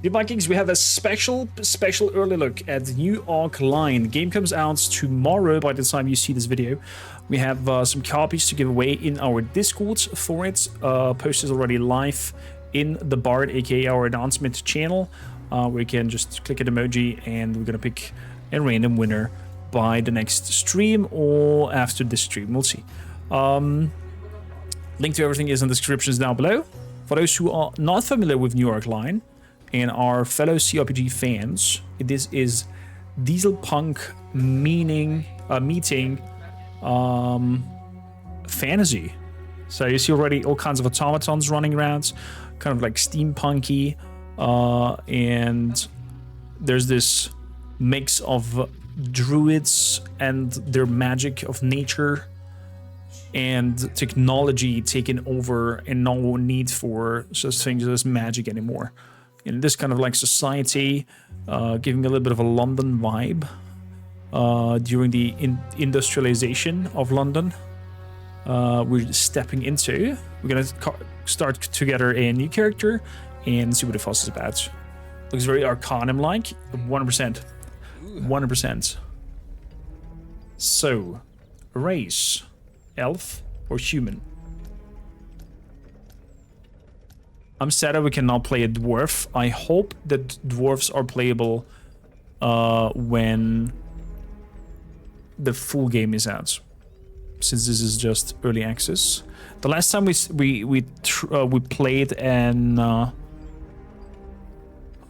The Vikings, we have a special early look at the new Arc line. The game comes out tomorrow by the time you see this video. We have some copies to give away in our Discord for it. Post is already live in the Bard, aka our announcement channel, where you can just click an emoji and we're gonna pick a random winner by the next stream or after this stream. We'll see. Link to everything is in the descriptions down below. For those who are not familiar with New Arc line and our fellow cRPG fans, this is dieselpunk meeting fantasy. So you see already all kinds of automatons running around, kind of like steampunky, and there's this mix of druids and their magic of nature and technology taking over and no need for such things as magic anymore. In this kind of like society, giving a little bit of a London vibe during the industrialization of London. We're stepping into. We're gonna start together a new character and see what the fuss is about. Looks very Arcanum-like, 100%. 100%. So, race, elf or human? I'm sad that we cannot play a dwarf. I hope that dwarves are playable when the full game is out, since this is just early access. The last time we played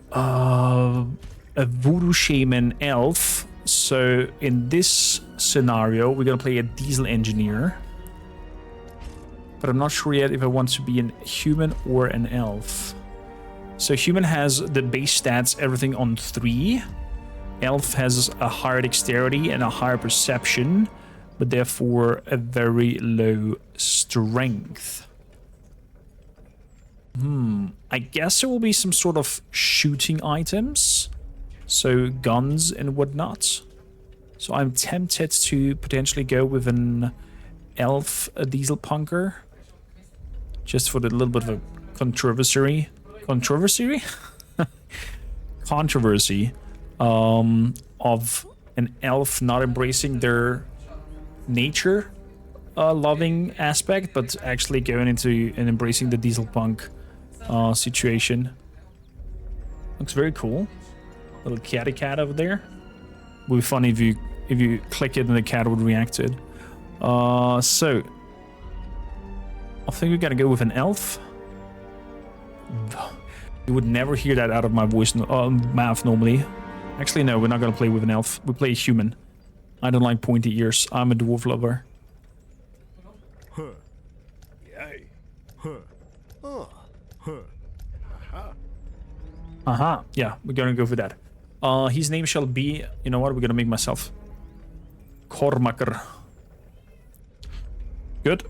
a voodoo shaman elf. So in this scenario, we're gonna play a diesel engineer. But I'm not sure yet if I want to be a human or an elf. So human has the base stats, everything on 3. Elf has a higher dexterity and a higher perception, but therefore a very low strength. I guess there will be some sort of shooting items. So guns and whatnot. So I'm tempted to potentially go with an elf, a diesel punker. Just for the little bit of a controversy of an elf not embracing their nature loving aspect, but actually going into and embracing the diesel punk situation. Looks very cool. Little catty cat over there. Would be funny if you click it and the cat would react to it. So I think we gotta go with an elf. You would never hear that out of my mouth normally. Actually, no, we're not gonna play with an elf. We play a human. I don't like pointy ears. I'm a dwarf lover. Aha. Yeah, we're gonna go for that. His name shall be, you know what, we're gonna make myself Cormacker. Good.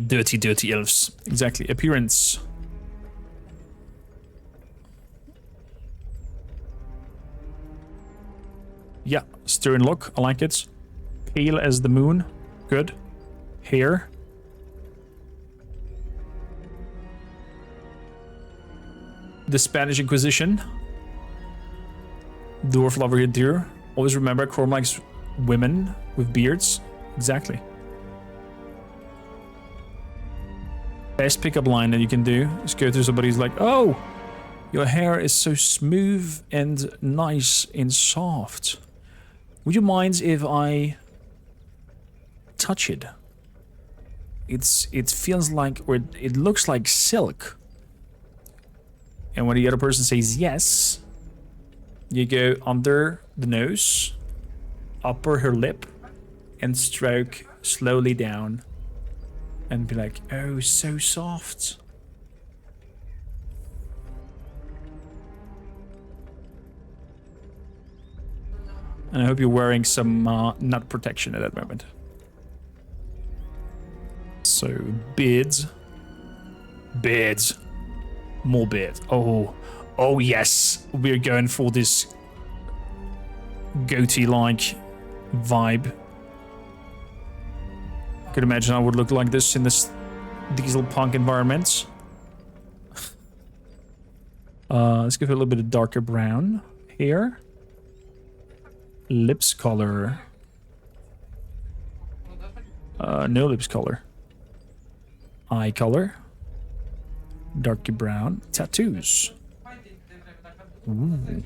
Dirty elves. Exactly. Appearance. Yeah, stern look. I like it. Pale as the moon. Good. Hair. The Spanish Inquisition. Dwarf lover here, dear. Always remember, Chrome likes women with beards. Exactly. Best pickup line that you can do is go to somebody who's like, oh, your hair is so smooth and nice and soft. Would you mind if I touch it? It feels like, or it looks like silk. And when the other person says yes, you go under the nose, upper her lip, and stroke slowly down. And be like, oh, so soft. And I hope you're wearing some nut protection at that moment. So, beards. Beards. More beard. Oh, yes. We're going for this goatee-like vibe. I could imagine I would look like this in this diesel punk environment. Let's give it a little bit of darker brown. Hair. Lips color. No lips color. Eye color. Darker brown. Tattoos. Ooh.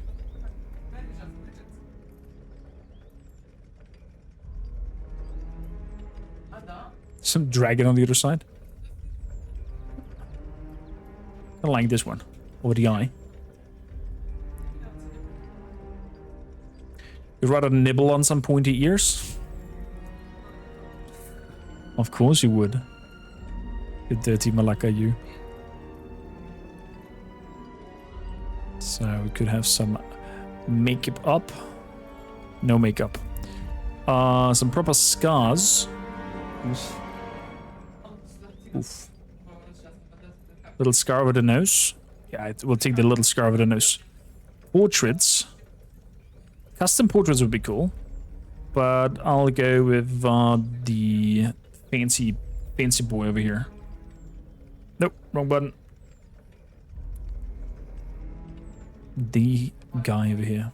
Some dragon on the other side. I like this one. Over the eye. You'd rather nibble on some pointy ears? Of course you would. You dirty Malaka, you. So we could have some makeup up. No makeup. Some proper scars. Oof. Oof. Little scar over the nose. Yeah, we'll take the little scar over the nose. Portraits. Custom portraits would be cool. But I'll go with the fancy boy over here. Nope, wrong button. The guy over here.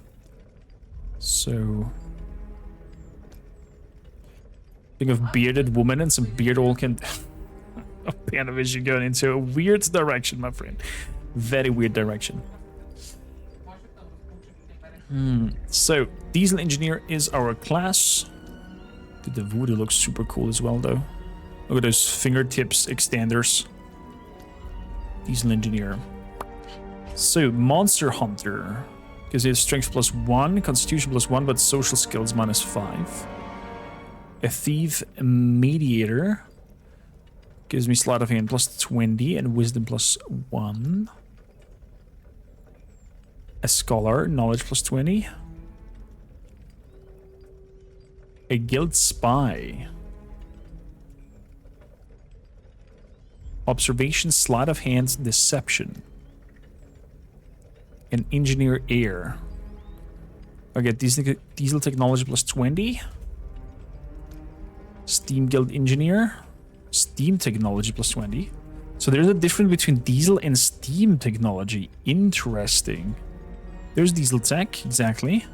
So... think of bearded woman and some beard oil can... Panavision going into a weird direction, my friend. Very weird direction. So, Diesel Engineer is our class. The voodoo looks super cool as well, though. Look at those fingertips extenders. Diesel Engineer. So, Monster Hunter. Because he has Strength +1, Constitution +1, but Social Skills -5. A Thief Mediator. Gives me Sleight of Hand +20 and Wisdom +1. A Scholar, Knowledge +20. A Guild Spy. Observation, Sleight of Hand, Deception. An Engineer Air. Okay, Diesel Technology +20. Steam Guild Engineer. Steam Technology +20. So there's a difference between Diesel and Steam Technology. Interesting. There's Diesel Tech, exactly.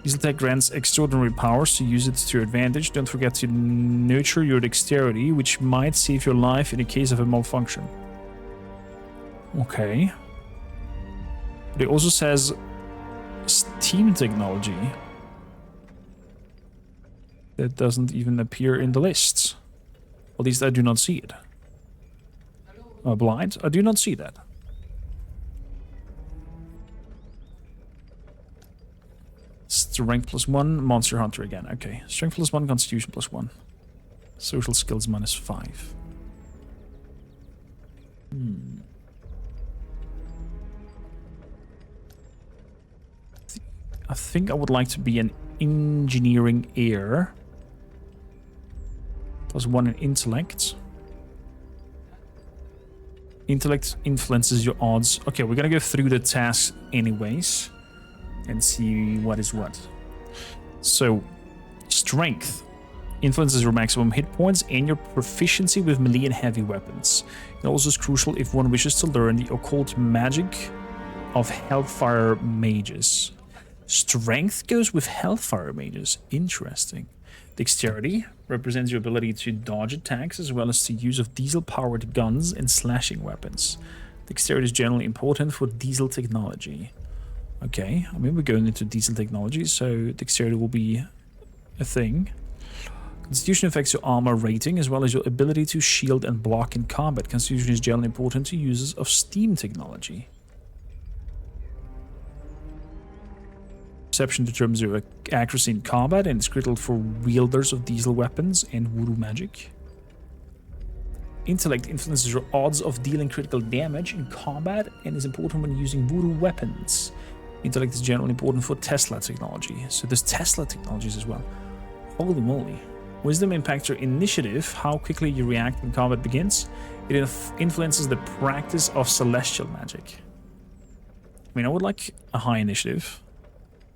Diesel Tech grants extraordinary powers to use it to your advantage. Don't forget to nurture your dexterity, which might save your life in the case of a malfunction. Okay. But it also says Steam Technology. That doesn't even appear in the lists. At least I do not see it. Blind? I do not see that. Strength +1, Monster Hunter again. Okay. Strength +1, Constitution +1. Social Skills -5. I think I would like to be an Engineering Air. +1 in Intellect. Intellect influences your odds. Okay, we're gonna go through the tasks anyways and see what is what. So, Strength influences your maximum hit points and your proficiency with melee and heavy weapons. It also is crucial if one wishes to learn the occult magic of Hellfire Mages. Strength goes with Hellfire Mages. Interesting. Dexterity represents your ability to dodge attacks as well as the use of diesel-powered guns and slashing weapons. Dexterity is generally important for diesel technology. Okay, I mean we're going into diesel technology, so dexterity will be a thing. Constitution affects your armor rating as well as your ability to shield and block in combat. Constitution is generally important to users of Steam technology. Perception determines your accuracy in combat and is critical for wielders of diesel weapons and voodoo magic. Intellect influences your odds of dealing critical damage in combat and is important when using voodoo weapons. Intellect is generally important for Tesla technology. So there's Tesla technologies as well. Holy moly. Wisdom impacts your initiative, how quickly you react when combat begins. It influences the practice of celestial magic. I mean, I would like a high initiative.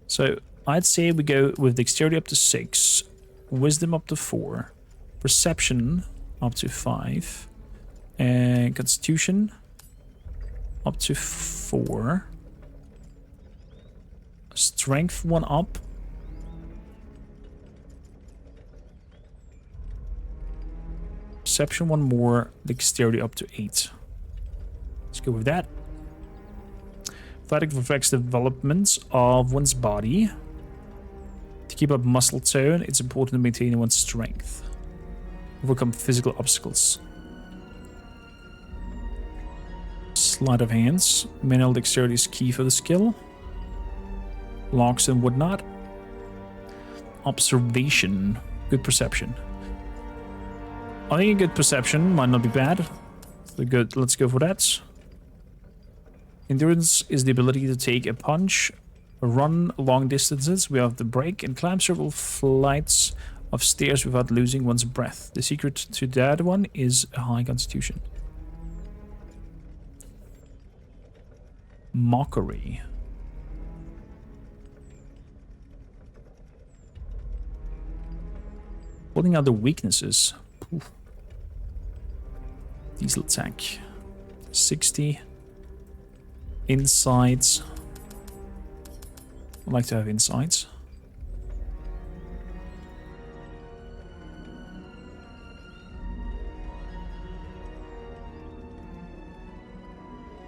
So I'd say we go with dexterity up to 6, wisdom up to 4, perception up to 5, and constitution up to 4. Strength 1 up. Perception 1 more. Dexterity up to 8. Let's go with that. Athletic reflects the development of one's body. To keep up muscle tone, it's important to maintain one's strength. Overcome physical obstacles. Sleight of hands. Manual dexterity is key for the skill. Locks and whatnot. Observation. Good perception. I think a good perception might not be bad. So good. Let's go for that. Endurance is the ability to take a punch, run long distances. We have the break and climb several flights of stairs without losing one's breath. The secret to that one is a high constitution. Mockery. Pulling out the weaknesses. Oof. Diesel tank. 60. Insights. I'd like to have insights.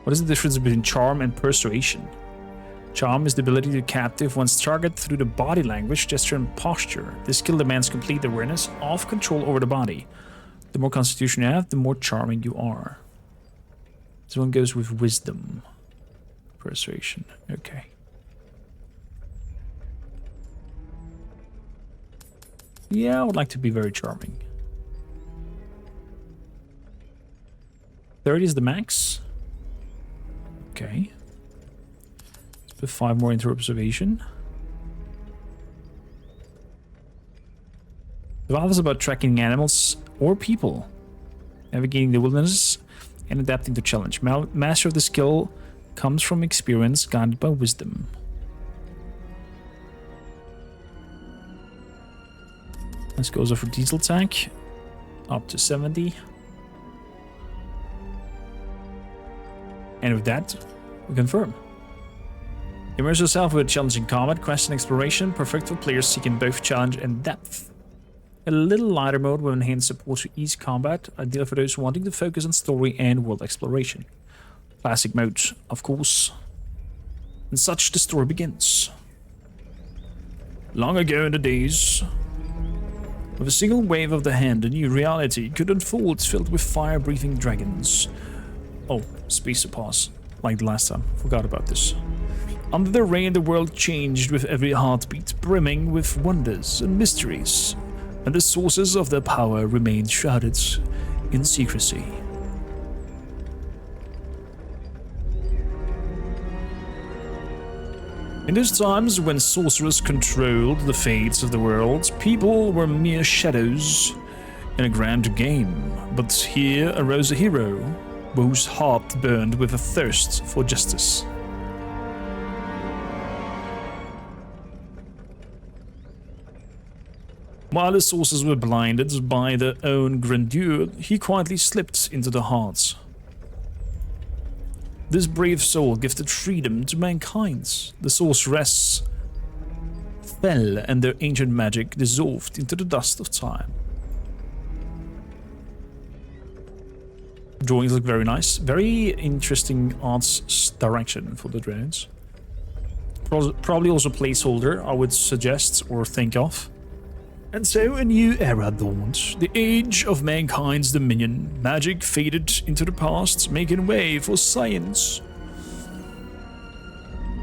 What is the difference between charm and persuasion? Charm is the ability to captive one's target through the body language, gesture, and posture. This skill demands complete awareness of control over the body. The more constitution you have, the more charming you are. This one goes with wisdom. Persuasion. Okay. Yeah, I would like to be very charming. 30 is the max. Okay. Let's put 5 more into observation. Survival is about tracking animals or people, navigating the wilderness, and adapting to challenge. Master of the skill comes from experience, guided by wisdom. Let's go for diesel tank. Up to 70. And with that, we confirm. Immerse yourself with challenging combat, quest, and exploration, perfect for players seeking both challenge and depth. A little lighter mode will enhance support to ease combat, ideal for those wanting to focus on story and world exploration. Classic mode, of course. And such the story begins. Long ago in the days, with a single wave of the hand, a new reality could unfold filled with fire-breathing dragons. Oh, space to pause, like the last time. Forgot about this. Under their reign, the world changed with every heartbeat, brimming with wonders and mysteries, and the sources of their power remained shrouded in secrecy. In those times when sorcerers controlled the fates of the world, people were mere shadows in a grand game. But here arose a hero whose heart burned with a thirst for justice. While the sorcerers were blinded by their own grandeur, he quietly slipped into the hearts. This brave soul gifted freedom to mankind. The sorceress fell and their ancient magic dissolved into the dust of time. Drawings look very nice. Very interesting arts direction for the drones. Probably also placeholder, I would suggest or think of. And so a new era dawned, the age of mankind's dominion. Magic faded into the past, making way for science.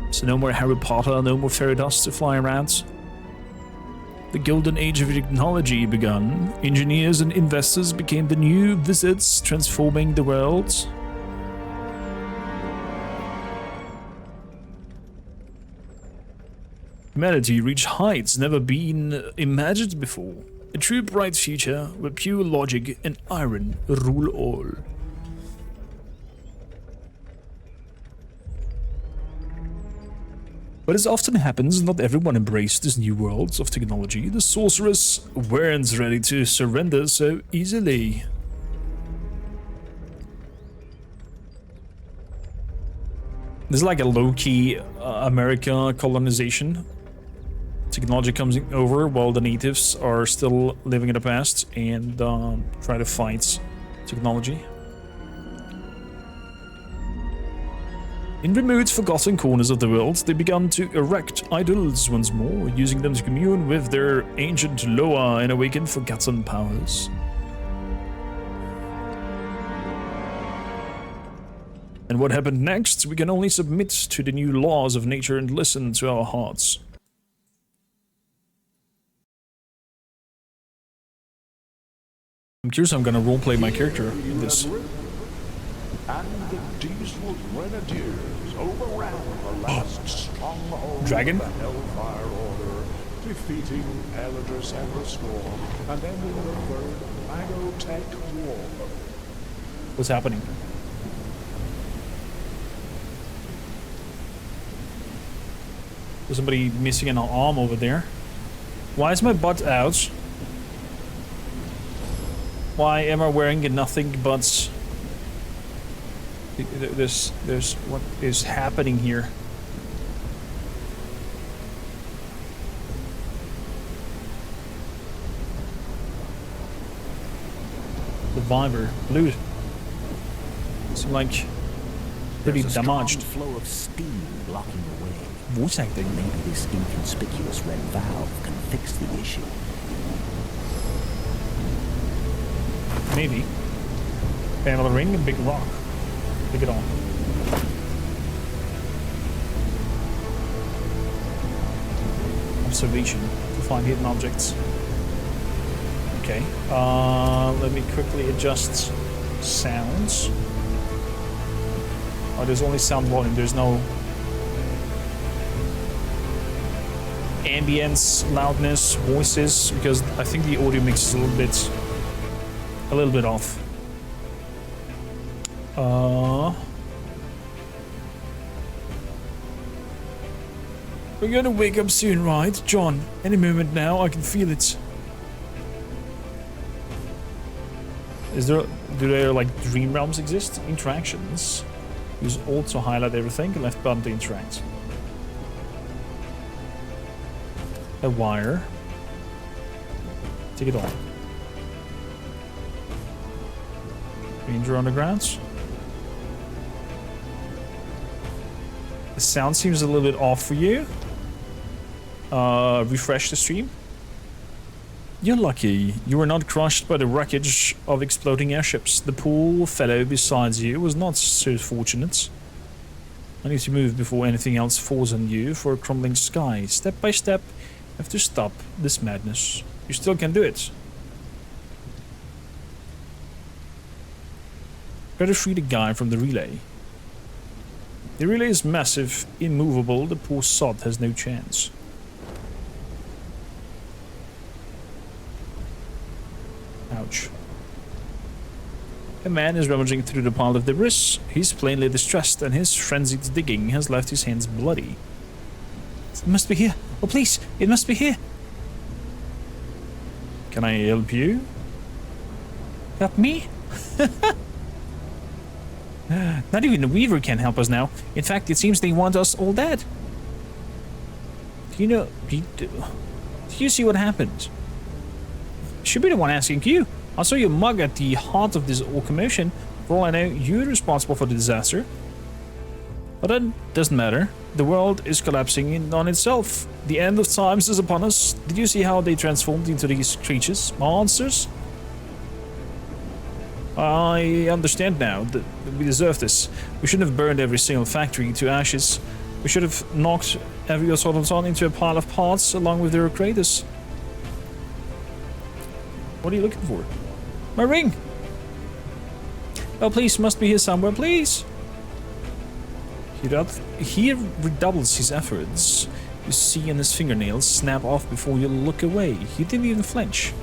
So no more Harry Potter, no more fairy dust to fly around. The golden age of technology began. Engineers and investors became the new wizards, transforming the world. Humanity reached heights never been imagined before. A true bright future where pure logic and iron rule all. But as often happens, not everyone embraced this new world of technology. The sorcerers weren't ready to surrender so easily. This is like a low-key America colonization. Technology comes over while the natives are still living in the past and try to fight technology. In remote, forgotten corners of the world, they began to erect idols once more, using them to commune with their ancient Loa and awaken forgotten powers. And what happened next? We can only submit to the new laws of nature and listen to our hearts. I'm curious how I'm gonna roleplay my character in this. And the diesel grenadiers overran the last stronghold Dragon? of the Hellfire Order, defeating Eldris and the Storm, and ending the Third Magotech War. What's happening? There's somebody missing an arm over there. Why is my butt out? Why am I wearing nothing but... There's what is happening here? Survivor, blood. Seem like pretty damaged. Flow of steam blocking the way. Voice acting. Maybe this inconspicuous red valve can fix the issue. Maybe. Panel of the ring and big rock. Pick it on. Observation to find hidden objects. Okay. Let me quickly adjust sounds. Oh, there's only sound volume. There's no ambience, loudness, voices, because I think the audio mix is a little bit off. We're gonna wake up soon, right, John? Any moment now, I can feel it. Do there like dream realms exist? Interactions. Use alt to highlight everything, left button to interact. A wire. Take it on. Ranger Undergrounds. The sound seems a little bit off for you. Refresh the stream. You're lucky. You were not crushed by the wreckage of exploding airships. The poor fellow beside you was not so fortunate. I need to move before anything else falls on you for a crumbling sky. Step by step, you have to stop this madness. You still can do it. Try to free the guy from the relay. The relay is massive, immovable. The poor sod has no chance. Ouch. A man is rummaging through the pile of debris. He's plainly distressed, and his frenzied digging has left his hands bloody. It must be here. Oh, please, it must be here. Can I help you? Help me? Not even the Weaver can help us now. In fact, it seems they want us all dead. Do you see what happened? Should be the one asking you. I saw your mug at the heart of this all commotion. For all I know, you're responsible for the disaster. But that doesn't matter. The world is collapsing in on itself. The end of times is upon us. Did you see how they transformed into these creatures? Monsters? I understand now that we deserve this. We shouldn't have burned every single factory to ashes. We should have knocked every automaton into a pile of parts along with their creators. What are you looking for? My ring! Oh, please, must be here somewhere, please! He redoubles his efforts. You see in his fingernails snap off before you look away. He didn't even flinch.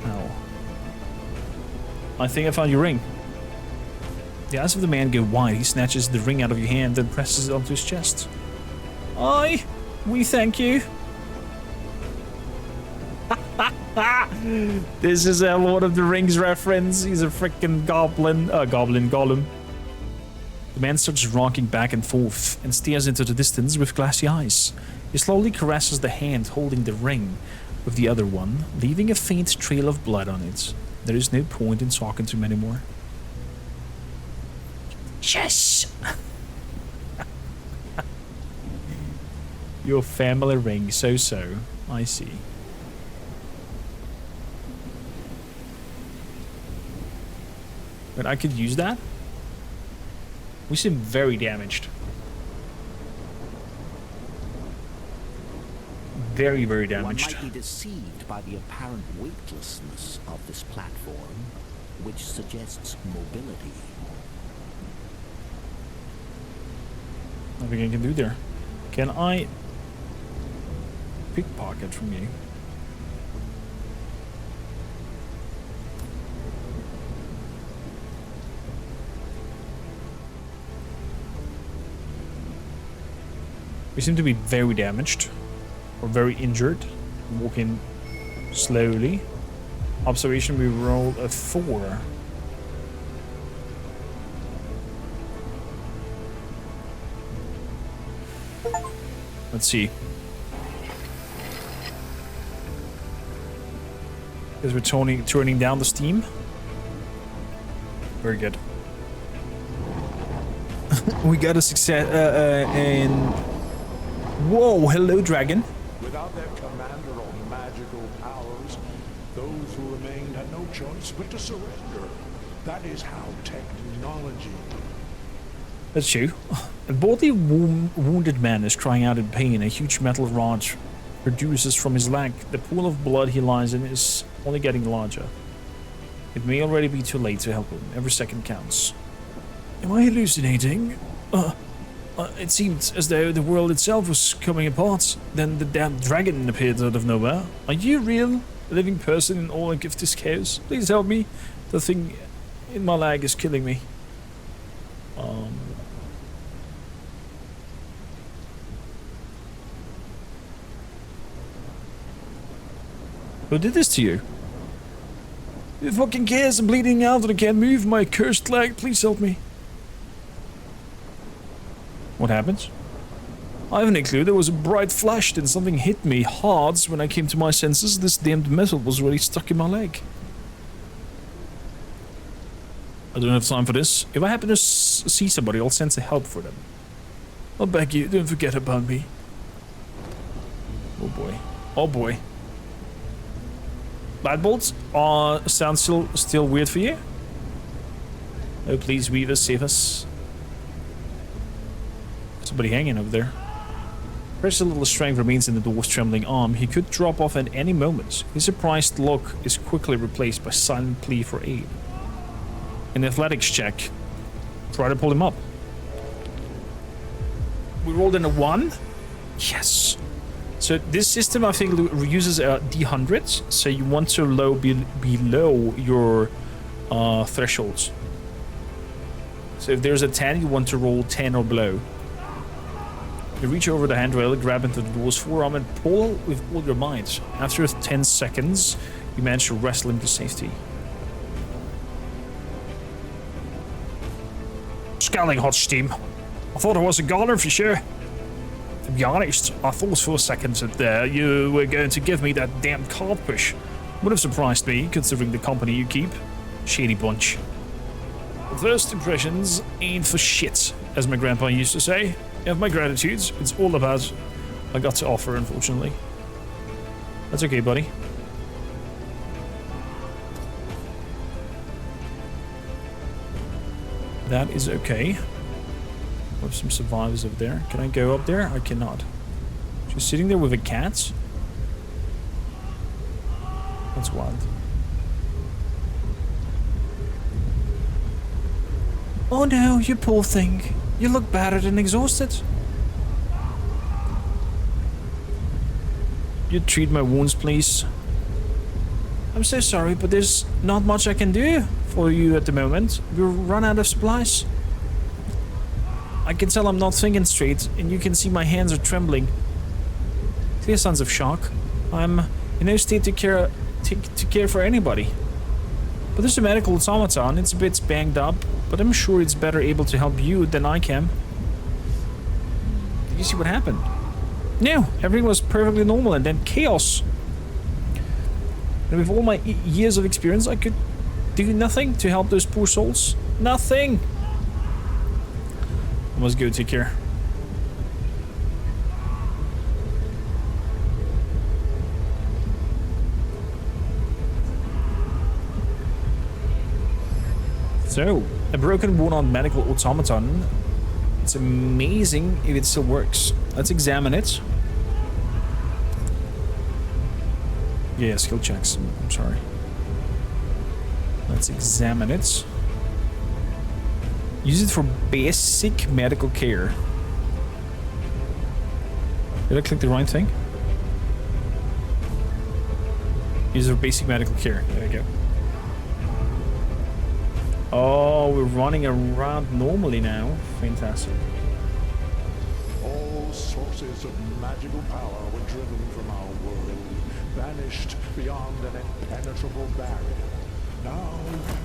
Ow. I think I found your ring. The eyes of the man go wide. He snatches the ring out of your hand and presses it onto his chest. We thank you. This is a Lord of the Rings reference. He's a freaking goblin. Golem. The man starts rocking back and forth and stares into the distance with glassy eyes. He slowly caresses the hand holding the ring with the other one, leaving a faint trail of blood on it. There is no point in talking to him anymore. Yes! Your family ring, so. I see. But I could use that? We seem very damaged. Very, very damaged. One might be deceived by the apparent weightlessness of this platform, which suggests mobility. Nothing I can do there. Can I pickpocket from you? We seem to be very damaged. Or very injured. Walking slowly. Observation, we rolled a 4. Let's see. Because we're turning down the steam. Very good. We got a success, and... Whoa, hello, dragon. Without their commander or magical powers, those who remained had no choice but to surrender. That is how technology... That's true. A badly wounded man is crying out in pain. A huge metal rod produces from his leg. The pool of blood he lies in is only getting larger. It may already be too late to help him. Every second counts. Am I hallucinating? It seemed as though the world itself was coming apart. Then the damn dragon appeared out of nowhere. Are you real? A living person in all of this chaos? Please help me. The thing in my leg is killing me. Who did this to you? Who fucking cares? I'm bleeding out and I can't move my cursed leg. Please help me. What happened? I haven't a clue. There was a bright flash, then something hit me hard. When I came to my senses, this damned metal was really stuck in my leg. I don't have time for this. If I happen to see somebody, I'll send some help for them. I'll beg you, don't forget about me. Oh boy. Oh boy. Light bolts sound still weird for you? Oh please, Weaver, save us. Somebody hanging over there. Precious little strength remains in the dwarf's trembling arm. He could drop off at any moment. His surprised look is quickly replaced by silent plea for aid. An athletics check. Try to pull him up. We rolled in a 1. Yes. So this system, I think, uses a D100. So you want to be below your thresholds. So if there's a 10, you want to roll 10 or below. You reach over the handrail, grab into the dwarf's forearm, and pull with all your might. After 10 seconds, you manage to wrestle him to safety. Scalding hot steam. I thought I was a goner for sure. To be honest, I thought for a second that you were going to give me that damn card push. Would have surprised me, considering the company you keep. Shady bunch. The first impressions ain't for shit, as my grandpa used to say. You have my gratitude. It's all about I got to offer, unfortunately. That's okay, buddy. That is okay. We have some survivors over there. Can I go up there? I cannot. She's sitting there with a cat? That's wild. Oh no, you poor thing. You look battered and exhausted. You'd treat my wounds, please. I'm so sorry, but there's not much I can do for you at the moment. We'll run out of supplies. I can tell I'm not thinking straight, and you can see my hands are trembling. Clear signs of shock. I'm in no state to care for anybody. But there's a medical automaton. It's a bit banged up, but I'm sure it's better able to help you than I can. Did you see what happened? No, everything was perfectly normal and then chaos. And with all my years of experience, I could do nothing to help those poor souls. Nothing! I must go take care. So, a broken worn-out medical automaton. It's amazing if it still works. Let's examine it. Yeah, skill checks. I'm sorry. Let's examine it. Use it for basic medical care. Did I click the right thing? Use it for basic medical care. There we go. Oh, we're running around normally now. Fantastic. All sources of magical power were driven from our world, banished beyond an impenetrable barrier. Now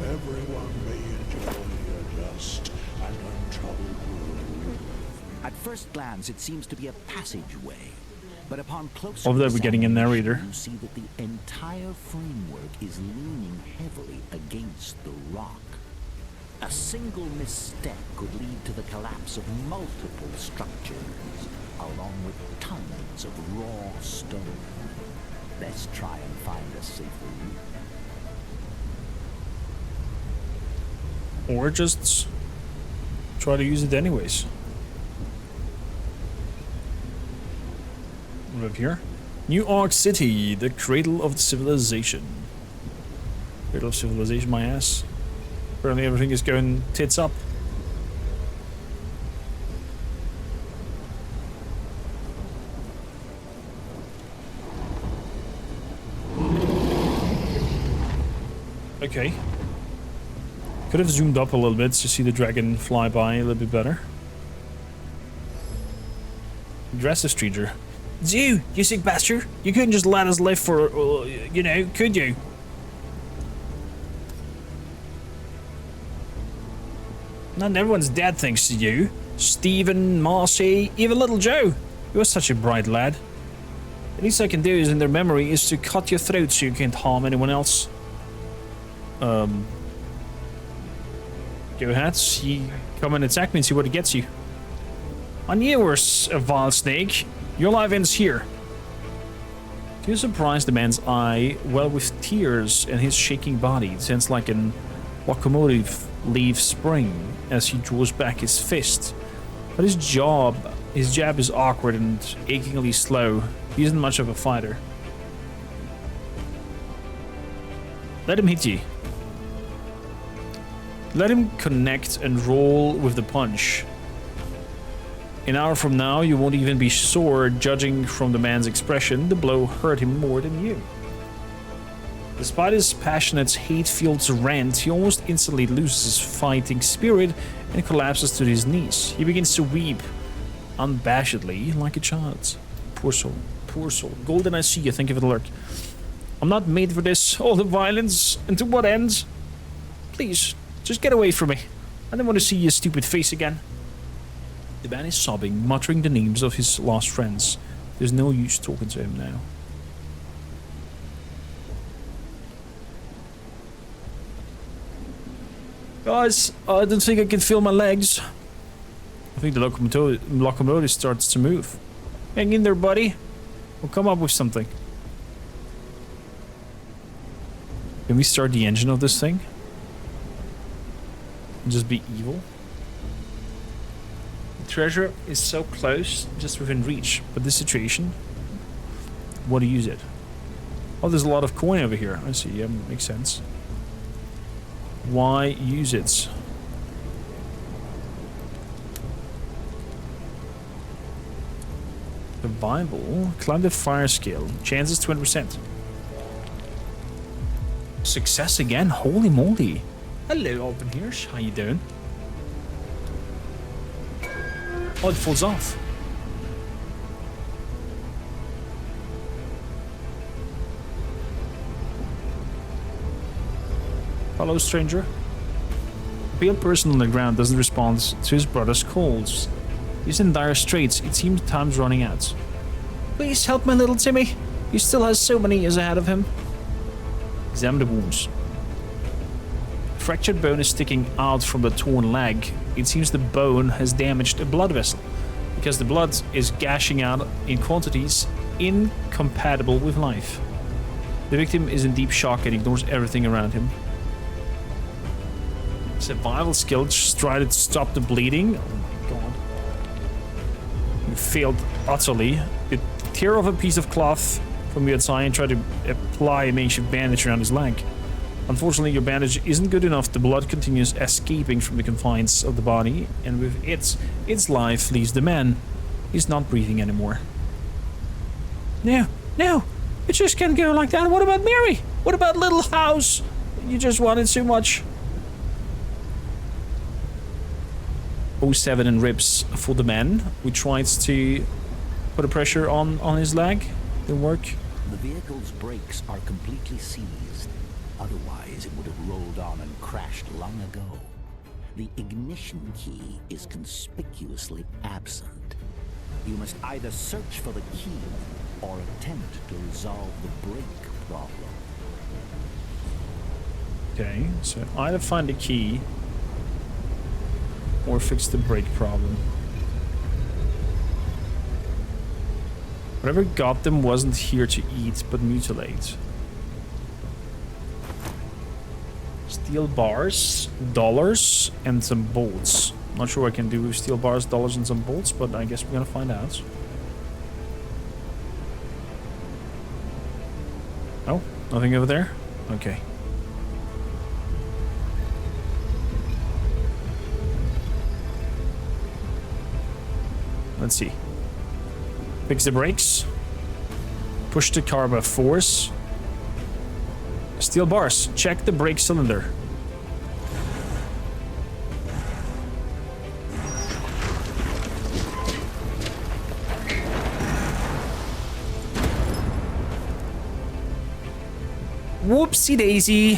everyone may enjoy a just and untroubled world. At first glance, it seems to be a passageway, but upon closer Over there, we're getting a narrator. you see that the entire framework is leaning heavily against the rock. A single misstep could lead to the collapse of multiple structures, along with tons of raw stone. Let's try and find a safer route. Or just try to use it anyways. What up here? New Ark City, the cradle of civilization. Cradle of civilization, my ass. Apparently everything is going tits up. Okay. Could have zoomed up a little bit to see the dragon fly by a little bit better. Address the stranger. You sick bastard! You couldn't just let us live for, you know, could you? Not everyone's dead thanks to you. Stephen, Marcy, even little Joe. You're such a bright lad. The least I can do is in their memory is to cut your throat so you can't harm anyone else. Go ahead, come and attack me and see what it gets you. I knew you were a vile snake. Your life ends here. To your surprise, the man's eye, well with tears in his shaking body, sounds like an locomotive leaves spring as he draws back his fist. But his jab is awkward and achingly slow. He isn't much of a fighter. Let him hit you. Let him connect and roll with the punch. An hour from now, you won't even be sore. Judging from the man's expression, the blow hurt him more than you. Despite his passionate, hate-filled rant, he almost instantly loses his fighting spirit and collapses to his knees. He begins to weep, unabashedly, like a child. Poor soul, poor soul. Golden, I see you, thank you for the lurk. I'm not made for this, all the violence, and to what end? Please, just get away from me. I don't want to see your stupid face again. The man is sobbing, muttering the names of his lost friends. There's no use talking to him now. Guys, I don't think I can feel my legs. I think the locomotive starts to move. Hang in there, buddy. We'll come up with something. Can we start the engine of this thing? And just be evil? The treasure is so close, just within reach. But this situation, what to use it? Oh, there's a lot of coin over here. I see, yeah, makes sense. Why use it? Survival. Climb the fire scale. Chances 20%. Success again? Holy moly. Hello, open ears. How you doing? Oh, it falls off. Hello, stranger. A pale person on the ground doesn't respond to his brother's calls. He's in dire straits. It seems time's running out. Please help my little Timmy. He still has so many years ahead of him. Examine the wounds. A fractured bone is sticking out from the torn leg. It seems the bone has damaged a blood vessel, because the blood is gashing out in quantities incompatible with life. The victim is in deep shock and ignores everything around him. Survival skill, just try to stop the bleeding. Oh my god. You failed utterly. You tear off a piece of cloth from your thigh and try to apply a makeshift bandage around his leg. Unfortunately, your bandage isn't good enough. The blood continues escaping from the confines of the body, and with its life leaves the man. He's not breathing anymore. No, it just can't go like that. What about Mary? What about little house? You just wanted so much. 07 and ribs for the man. We tried to put a pressure on his leg. Didn't work. The vehicle's brakes are completely seized. Otherwise, it would have rolled on and crashed long ago. The ignition key is conspicuously absent. You must either search for the key or attempt to resolve the brake problem. Okay, so either find the key or fix the brake problem. Whatever got them wasn't here to eat, but mutilate. Steel bars, dollars, and some bolts. Not sure what I can do with steel bars, dollars, and some bolts, but I guess we're gonna find out. Oh, nothing over there? Okay. Let's see. Fix the brakes. Push the car by force. Steel bars. Check the brake cylinder. Whoopsie daisy.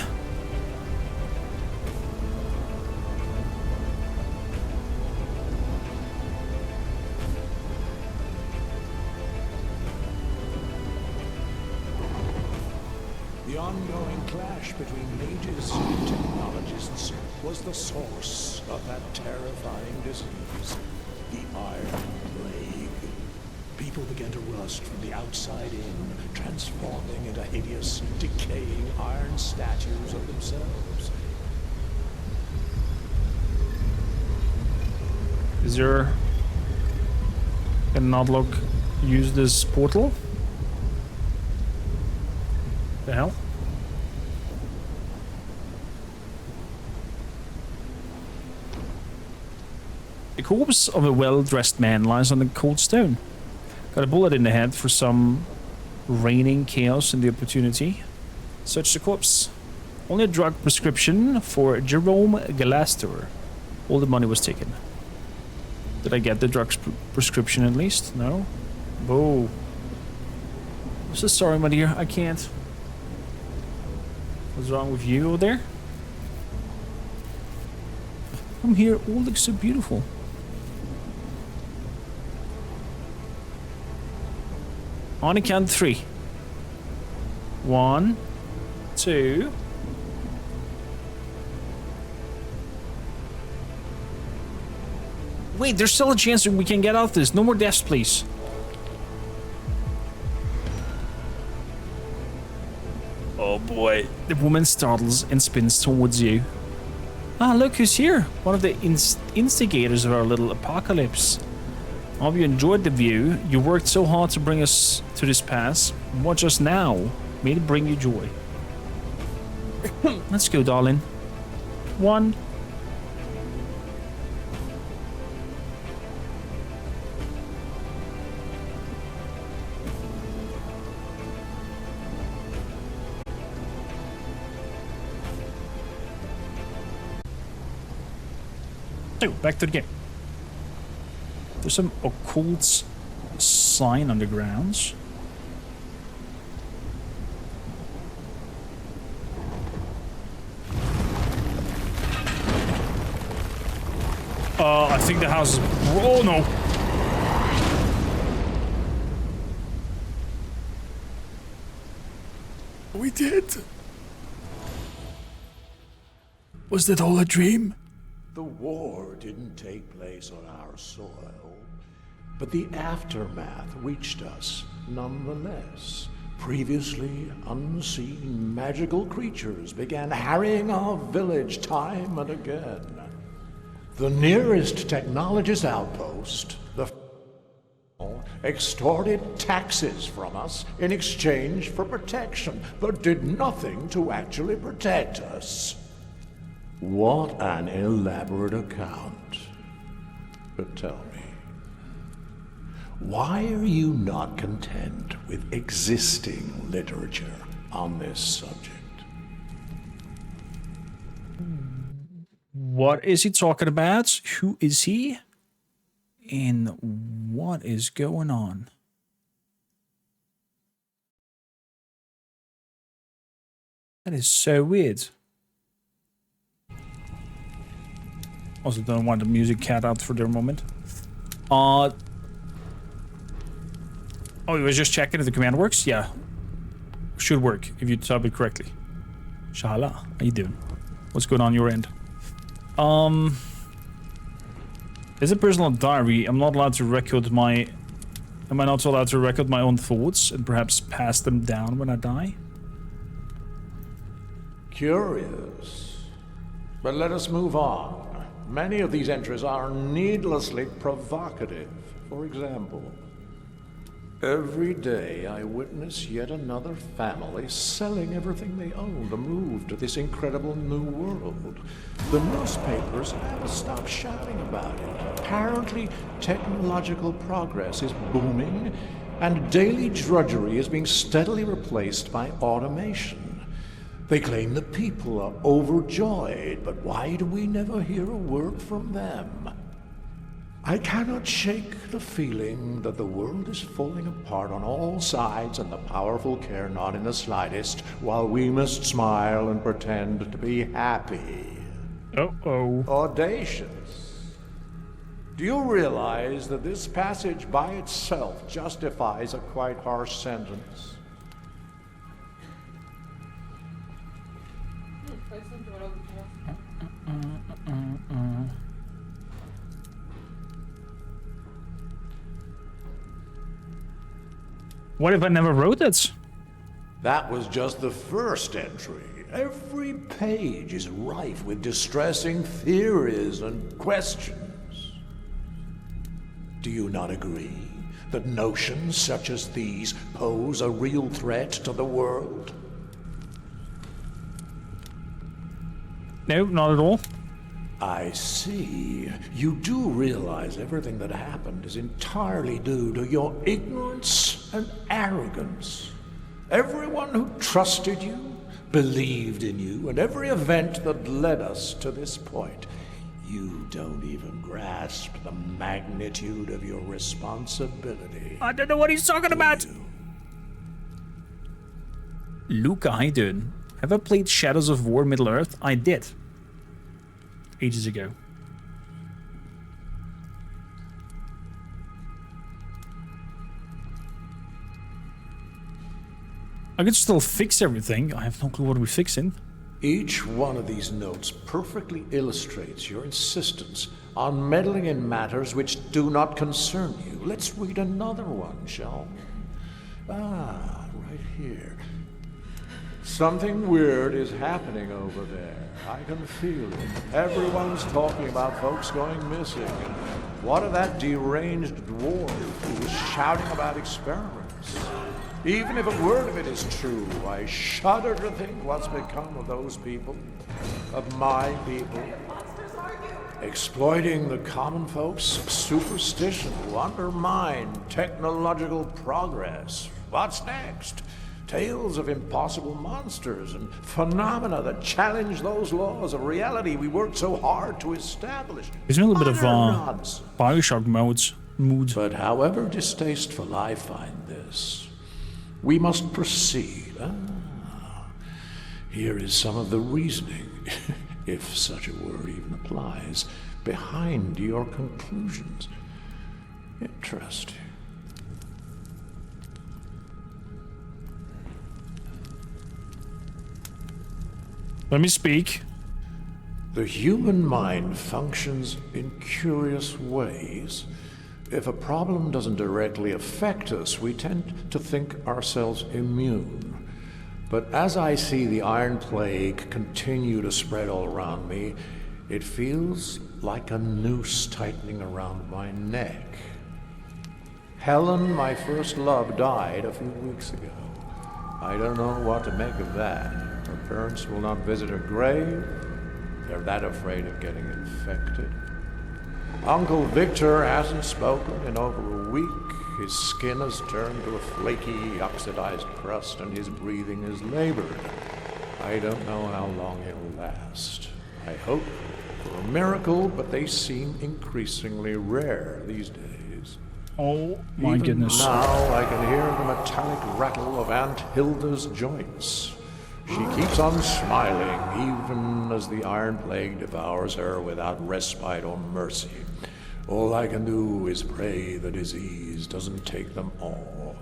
The ongoing clash between mages and technologists was the source of that terrifying disease, the Iron Plague. People began to rust from the outside in, transforming into hideous, decaying iron statues of themselves. Is there... Can not look... use this portal? The hell? The corpse of a well-dressed man lies on the cold stone. Got a bullet in the head for some reigning chaos and the opportunity. Search the corpse. Only a drug prescription for Jerome Galaster. All the money was taken. Did I get the drugs prescription at least? No? Oh. I'm so sorry, my dear. I can't. What's wrong with you over there? I'm here. All looks so beautiful. On a count of 3. 1, 2. Wait, there's still a chance that we can get out of this. No more deaths, please. Oh boy. The woman startles and spins towards you. Ah, look who's here. One of the instigators of our little apocalypse. I hope you enjoyed the view. You worked so hard to bring us to this pass. Watch us now. May it bring you joy. Let's go, darling. 1. So, back to the game. There's some occult sign on the grounds. think the house is... Oh, no. We did. Was that all a dream? The war didn't take place on our soil, but the aftermath reached us nonetheless. Previously unseen magical creatures began harrying our village time and again. The nearest technologist outpost, the extorted taxes from us in exchange for protection, but did nothing to actually protect us. What an elaborate account. But tell me, why are you not content with existing literature on this subject? What is he talking about? Who is he? And what is going on? That is so weird. Also don't want the music cat out for their moment. Oh, he was just checking if the command works? Yeah. Should work if you type it correctly. Shala, how you doing? What's going on your end? There's a personal diary. I'm not allowed to record my... Am I not allowed to record my own thoughts and perhaps pass them down when I die? Curious. But let us move on. Many of these entries are needlessly provocative. For example, every day I witness yet another family selling everything they own to move to this incredible new world. The newspapers have to stop shouting about it. Apparently, technological progress is booming, and daily drudgery is being steadily replaced by automation. They claim the people are overjoyed, but why do we never hear a word from them? I cannot shake the feeling that the world is falling apart on all sides and the powerful care not in the slightest, while we must smile and pretend to be happy. Uh-oh. Audacious. Do you realize that this passage by itself justifies a quite harsh sentence? What if I never wrote it? That was just the first entry. Every page is rife with distressing theories and questions. Do you not agree that notions such as these pose a real threat to the world? No, not at all. I see. You do realize everything that happened is entirely due to your ignorance and arrogance. Everyone who trusted you, believed in you, and every event that led us to this point. You don't even grasp the magnitude of your responsibility. I don't know what he's talking about. Luca, how you doing? Have I played Shadows of War Middle-earth? I did. Ages ago. I could still fix everything. I have no clue what we're fixing. Each one of these notes perfectly illustrates your insistence on meddling in matters which do not concern you. Let's read another one, shall we? Ah, right here. Something weird is happening over there. I can feel it. Everyone's talking about folks going missing. And what of that deranged dwarf who was shouting about experiments? Even if a word of it is true, I shudder to think what's become of those people, of my people. Exploiting the common folks' superstition to undermine technological progress. What's next? Tales of impossible monsters and phenomena that challenge those laws of reality we worked so hard to establish. It's a little bit of Bioshock mood. But however distasteful I find this, we must proceed. Here is some of the reasoning, if such a word even applies, behind your conclusions. Interesting. Let me speak. The human mind functions in curious ways. If a problem doesn't directly affect us, we tend to think ourselves immune. But as I see the Iron Plague continue to spread all around me, it feels like a noose tightening around my neck. Helen, my first love, died a few weeks ago. I don't know what to make of that. Her parents will not visit her grave. They're that afraid of getting infected. Uncle Victor hasn't spoken in over a week. His skin has turned to a flaky, oxidized crust, and his breathing is labored. I don't know how long he'll last. I hope for a miracle, but they seem increasingly rare these days. Oh my Even goodness. now I can hear the metallic rattle of Aunt Hilda's joints. She keeps on smiling, even as the Iron Plague devours her without respite or mercy. All I can do is pray the disease doesn't take them all.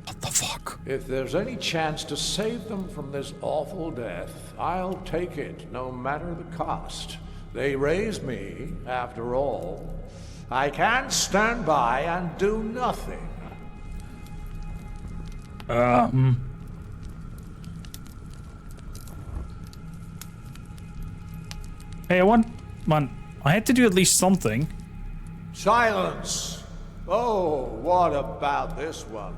What the fuck? If there's any chance to save them from this awful death, I'll take it, no matter the cost. They raised me, after all. I can't stand by and do nothing. Hey, I had to do at least something. Silence! Oh, what about this one?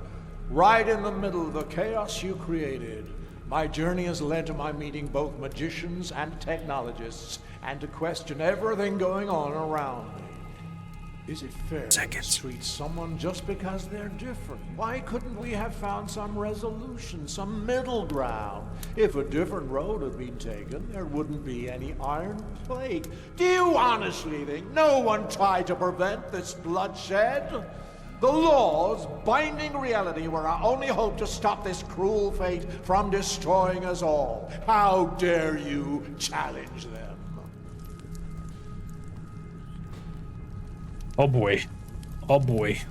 Right in the middle of the chaos you created. My journey has led to my meeting both magicians and technologists, and to question everything going on around me. Is it fair to treat someone just because they're different? Why couldn't we have found some resolution, some middle ground? If a different road had been taken, there wouldn't be any Iron Plague. Do you honestly think no one tried to prevent this bloodshed? The laws binding reality were our only hope to stop this cruel fate from destroying us all. How dare you challenge them? Oh boy. Oh boy.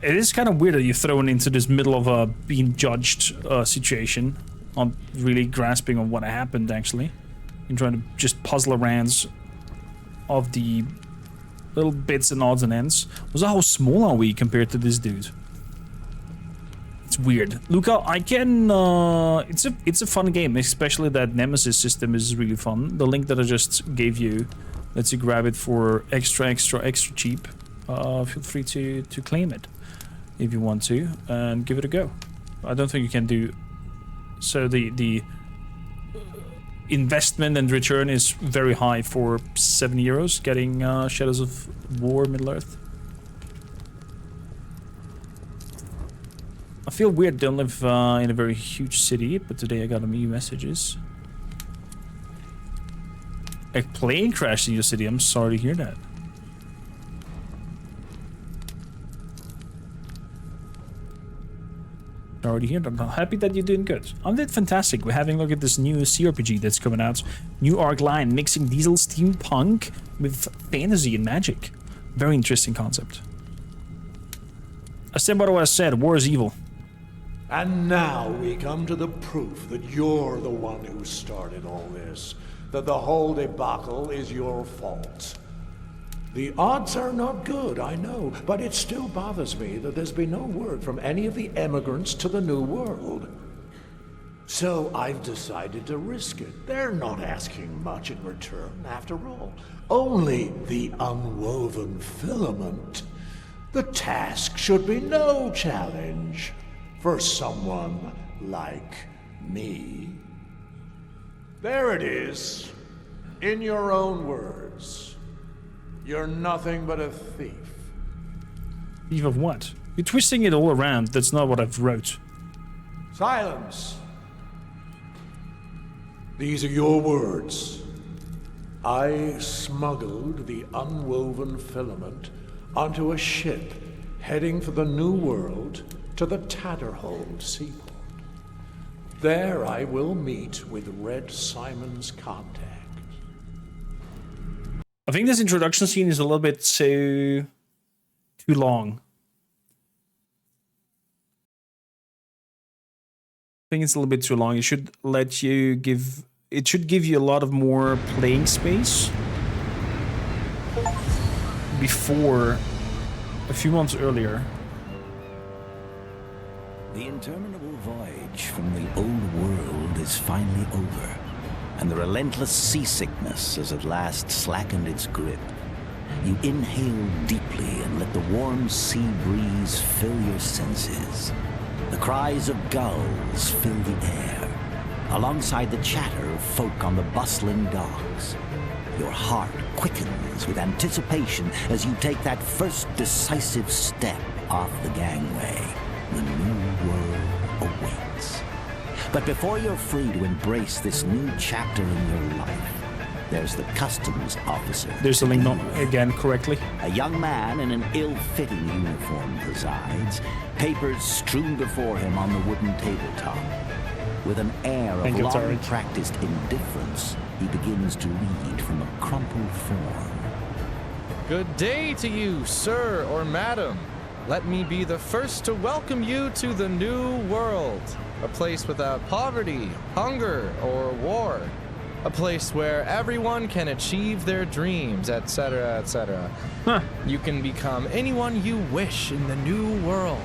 It is kind of weird that you're thrown into this middle of a being judged situation. Not really grasping on what happened, actually. And trying to just puzzle around of the little bits and odds and ends. Also, how small are we compared to this dude? It's weird. Luca, I can... It's a fun game, especially that Nemesis system is really fun. The link that I just gave you lets you grab it for extra cheap. Feel free to claim it if you want to and give it a go. I don't think you can do so. The investment and return is very high for €7 getting Shadows of War Middle-earth. I feel weird, don't live in a very huge city, but today I got a few messages. A plane crashed in your city. I'm sorry to hear that. Sorry to hear that. I'm happy that you're doing good. I'm doing fantastic. We're having a look at this new cRPG that's coming out. New arc line, mixing diesel steampunk with fantasy and magic. Very interesting concept. I stand by what I said. War is evil. And now we come to the proof that you're the one who started all this. That the whole debacle is your fault. The odds are not good, I know, but it still bothers me that there's been no word from any of the emigrants to the New World. So I've decided to risk it. They're not asking much in return, after all. Only the unwoven filament. The task should be no challenge for someone like me. There it is, in your own words. You're nothing but a thief. Thief of what? You're twisting it all around. That's not what I've wrote. Silence. These are your words. I smuggled the unwoven filament onto a ship heading for the New World to the Tatterhold seaport. There I will meet with Red Simon's contact. I think this introduction scene is a little bit too long. I think it's a little bit too long. It should let you give. It should give you a lot of more playing space before a few months earlier. The interminable voyage from the old world is finally over, and the relentless seasickness has at last slackened its grip. You inhale deeply and let the warm sea breeze fill your senses. The cries of gulls fill the air, alongside the chatter of folk on the bustling docks. Your heart quickens with anticipation as you take that first decisive step off the gangway. The new world awaits. But before you're free to embrace this new chapter in your life, there's the customs officer. There's something not again correctly. A young man in an ill-fitting uniform presides, papers strewn before him on the wooden tabletop. With an air of long-practiced indifference, he begins to read from a crumpled form. Good day to you, sir or madam. Let me be the first to welcome you to the new world. A place without poverty, hunger, or war. A place where everyone can achieve their dreams, etc., etc. Huh. You can become anyone you wish in the new world.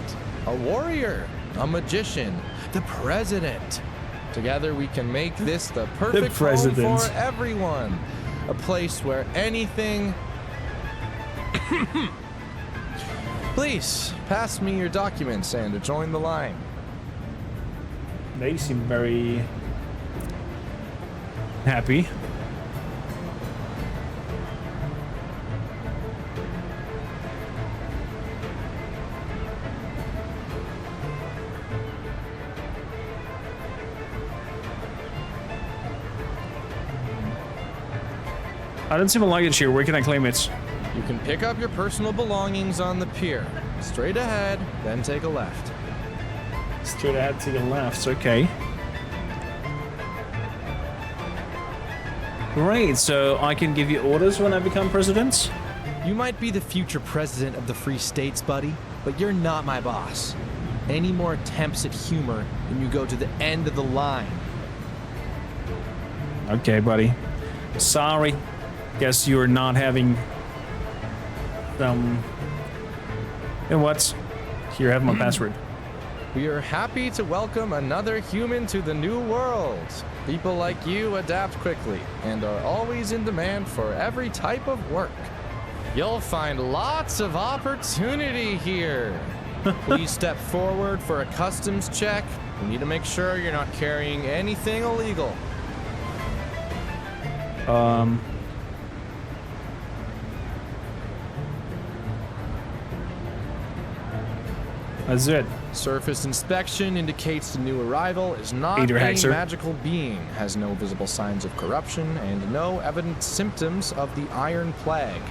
A warrior, a magician, the president. Together we can make this the perfect home for everyone. A place where anything... Please, pass me your documents and join the line. They seem very happy. I don't see my luggage here. Where can I claim it? You can pick up your personal belongings on the pier. Straight ahead, then take a left. Straight ahead to the left, okay. Great, so I can give you orders when I become president? You might be the future president of the Free States, buddy, but you're not my boss. Any more attempts at humor, and you go to the end of the line. Okay, buddy. Sorry. Guess you're not having some... And what? Here, have my password. We are happy to welcome another human to the new world. People like you adapt quickly and are always in demand for every type of work. You'll find lots of opportunity here. Please step forward for a customs check. We need to make sure you're not carrying anything illegal. That's it. Surface inspection indicates the new arrival is not a magical being, has no visible signs of corruption, and no evident symptoms of the Iron Plague.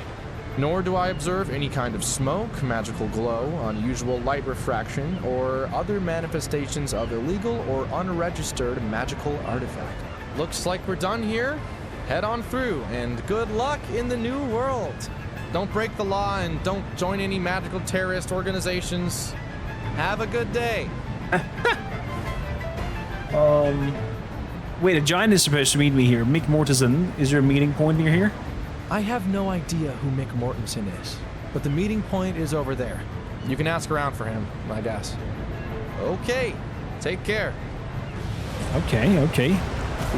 Nor do I observe any kind of smoke, magical glow, unusual light refraction, or other manifestations of illegal or unregistered magical artifact. Looks like we're done here. Head on through, and good luck in the new world. Don't break the law and don't join any magical terrorist organizations. Have a good day. Wait, a giant is supposed to meet me here. Mick Mortensen. Is there a meeting point near here? I have no idea who Mick Mortensen is, but the meeting point is over there. You can ask around for him, I guess. Okay, take care. Okay.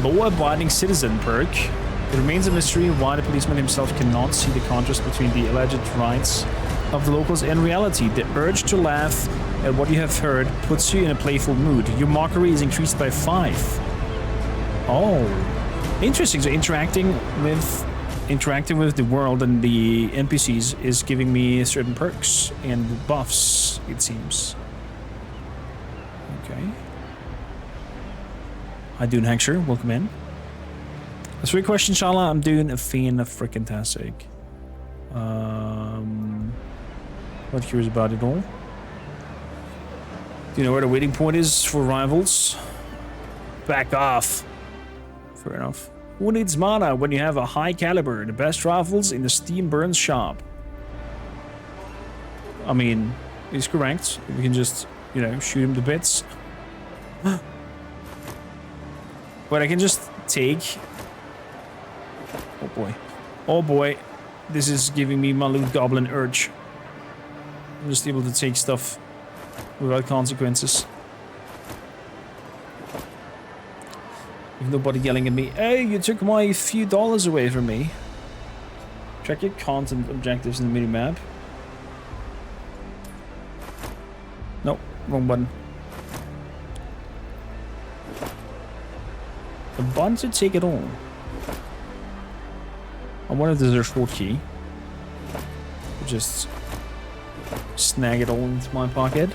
Law-abiding citizen perk. It remains a mystery why the policeman himself cannot see the contrast between the alleged rights of the locals and reality. The urge to laugh at what you have heard puts you in a playful mood. Your mockery is increased by 5. Oh, interesting. So interacting with the world and the NPCs is giving me certain perks and buffs, it seems. Okay. Hi, Dune Hexer. Welcome in. That's a great question, Shala. I'm doing a fan-freaking-tastic. Not curious about it all. Do you know where the waiting point is for rivals? Back off. Fair enough. Who needs mana when you have a high caliber? The best rifles in the Steam Burns shop. I mean, he's correct. We can just, you know, shoot him to bits. But I can just take... Oh boy. Oh boy. This is giving me my loot goblin urge. I'm just able to take stuff without consequences. With nobody yelling at me, hey, you took my few dollars away from me. Check your content objectives in the minimap. Nope, wrong button. A button to take it all. I wonder if there's a short key. Just snag it all into my pocket.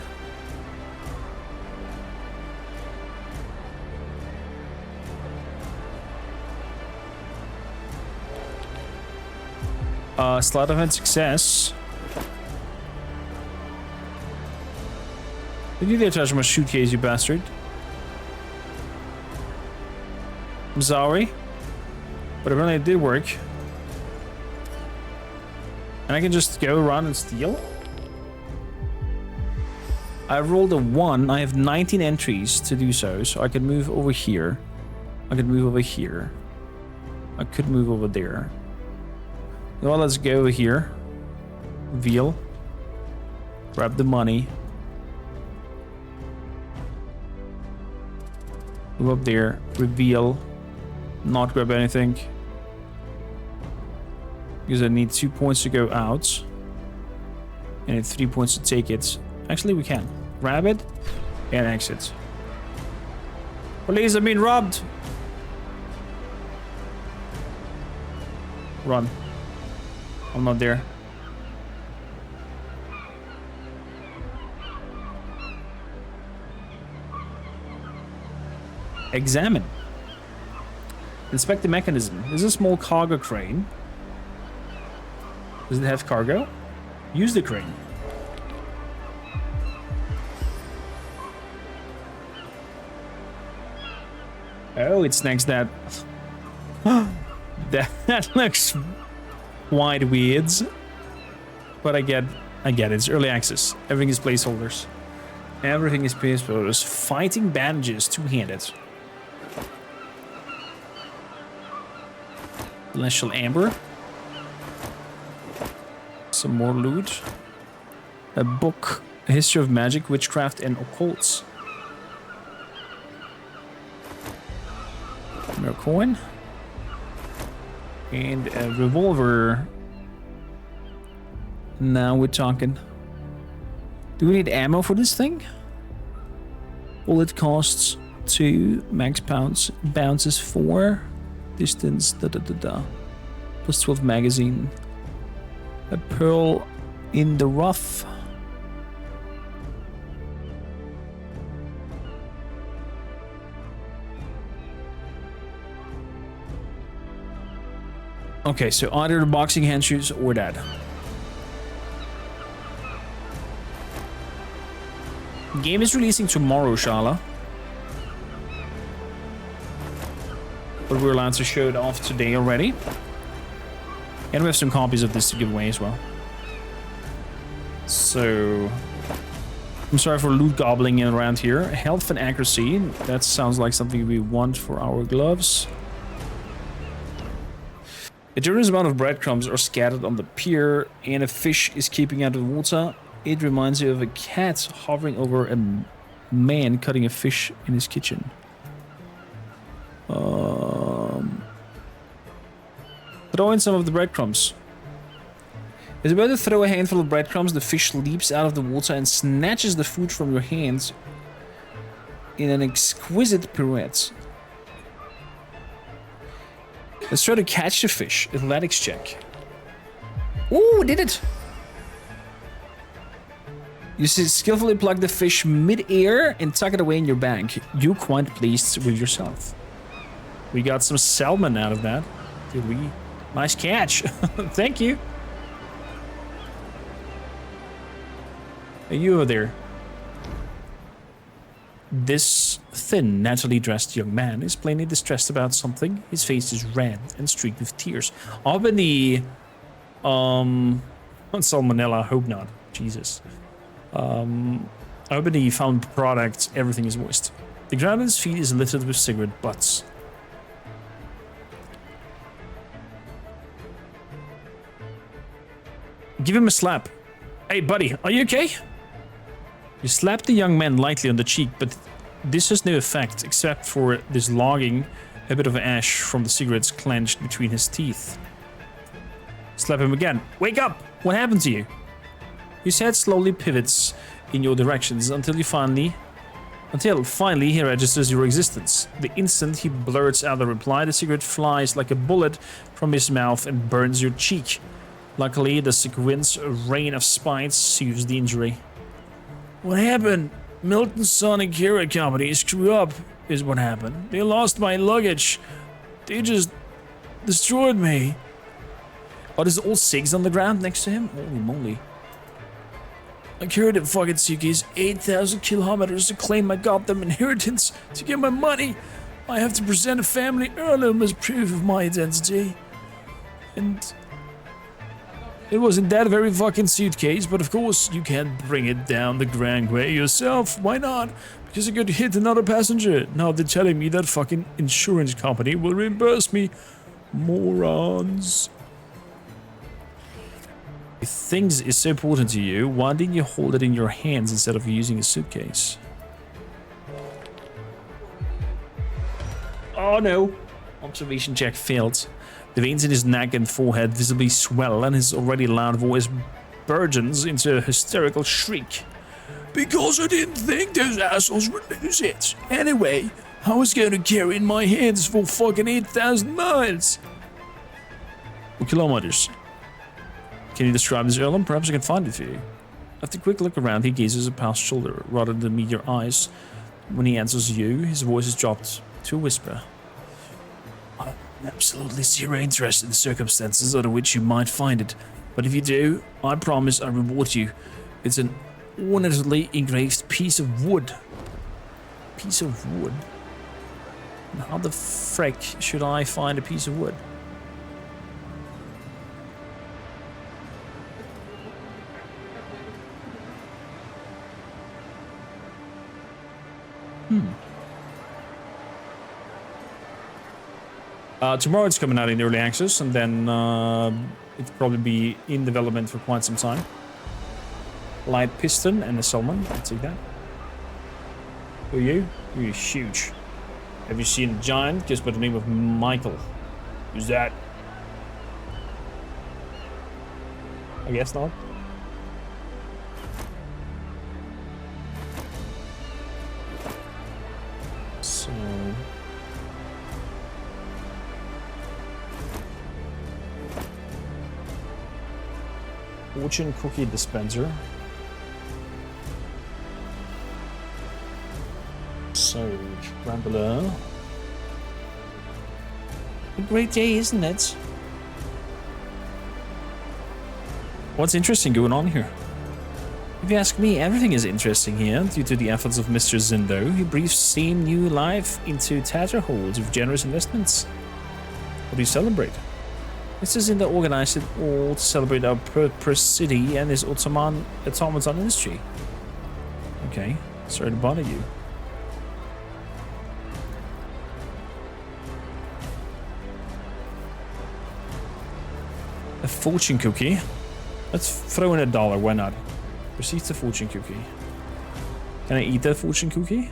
Slot event success. Did you dare touch my suitcase, you bastard? I'm sorry. But apparently it did work. And I can just go around and steal? I rolled a 1. I have 19 entries to do so. So I can move over here. I could move over here. I could move over there. Well, let's go over here. Reveal. Grab the money. Move up there. Reveal. Not grab anything. Because I need 2 points to go out. And 3 points to take it. Actually, we can. Grab it. And exit. Police, I've been robbed! Run. I'm not there. Examine. Inspect the mechanism. This is a small cargo crane. Does it have cargo? Use the crane. Oh, it snags that. That looks quite weird. But I get it. It's early access. Everything is placeholders. Everything is placeholders. Fighting bandages, two-handed. Celestial Amber. Some more loot. A book. A history of magic, witchcraft, and occults. More coin. And a revolver. Now we're talking. Do we need ammo for this thing? Bullet costs 2. Max bounces 4. Distance plus 12 magazine. A pearl in the rough. Okay, so either the boxing hand shoes or that. Game is releasing tomorrow, Shala. But we're allowed to show it off today already. And we have some copies of this to give away as well. So... I'm sorry for loot gobbling around here. Health and accuracy. That sounds like something we want for our gloves. A generous amount of breadcrumbs are scattered on the pier, and a fish is keeping out of the water. It reminds you of a cat hovering over a man cutting a fish in his kitchen. Throw in some of the breadcrumbs. As about to throw a handful of breadcrumbs, the fish leaps out of the water and snatches the food from your hands in an exquisite pirouette. Let's try to catch the fish. Athletics check. Ooh, did it! You skillfully plug the fish mid-air and tuck it away in your bag. You're quite pleased with yourself. We got some salmon out of that. Did we? Nice catch. Thank you. Hey, you over there. This thin, nattily dressed young man is plainly distressed about something. His face is red and streaked with tears. Up in the... salmonella, I hope not. Jesus. I hope in the found product, everything is moist. The ground at his feet is littered with cigarette butts. Give him a slap. Hey, buddy, are you okay? You slap the young man lightly on the cheek, but this has no effect, except for dislodging a bit of ash from the cigarettes clenched between his teeth. Slap him again. Wake up! What happened to you? His head slowly pivots in your directions until finally he registers your existence. The instant he blurts out a reply, the cigarette flies like a bullet from his mouth and burns your cheek. Luckily, the sequence rain of spines soothes the injury. What happened? Milton Sonic Hero Company screwed up, is what happened. They lost my luggage. They just destroyed me. Oh, there's all SIGs on the ground next to him? Holy moly. I carried a fucking suitcase 8,000 kilometers to claim my goddamn inheritance. To get my money, I have to present a family heirloom as proof of my identity. And it wasn't that very fucking suitcase, but of course you can't bring it down the gangway yourself. Why not? Because I could hit another passenger. Now they're telling me that fucking insurance company will reimburse me. Morons. If things is so important to you, why didn't you hold it in your hands instead of using a suitcase? Oh no. Observation check failed. The veins in his neck and forehead visibly swell, and his already loud voice burgeons into a hysterical shriek. Because I didn't think those assholes would lose it. Anyway, I was going to carry in my hands for fucking 8,000 miles. Or kilometers. Can you describe this heirloom? Perhaps I can find it for you. After a quick look around, he gazes past shoulder, rather than meet your eyes. When he answers you, his voice is dropped to a whisper. Absolutely zero interest in the circumstances under which you might find it. But if you do, I promise I reward you. It's an ornately engraved piece of wood. Piece of wood? How the frick should I find a piece of wood? Tomorrow it's coming out in early access, and then it'll probably be in development for quite some time. Light piston and a salmon, I'll take that. Who are you? You're huge. Have you seen a giant just by the name of Michael? Who's that? I guess not. So... Fortune cookie dispenser. So, Rambler. A great day, isn't it? What's interesting going on here? If you ask me, everything is interesting here due to the efforts of Mr. Zindo. He breathes same new life into Tatterholds with generous investments. What do you celebrate? Mr. Zindo organized it all to celebrate our prosperous city and his automaton industry. Okay, sorry to bother you. A fortune cookie. Let's throw in $1, why not? Receive the fortune cookie. Can I eat that fortune cookie?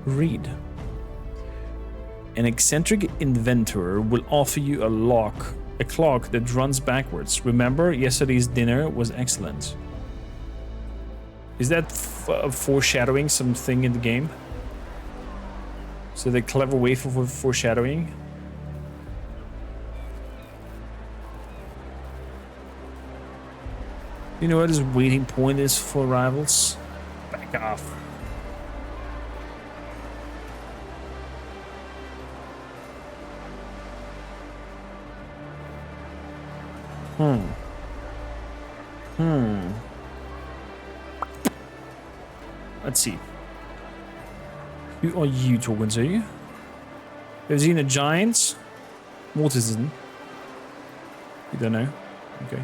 Read. An eccentric inventor will offer you a clock that runs backwards. Remember, yesterday's dinner was excellent. Is that foreshadowing something in the game? So the clever way for foreshadowing? You know what his waiting point is for arrivals? Back off. Let's see. Who are you talking to? Is he in a giant? Mortison. You don't know. Okay.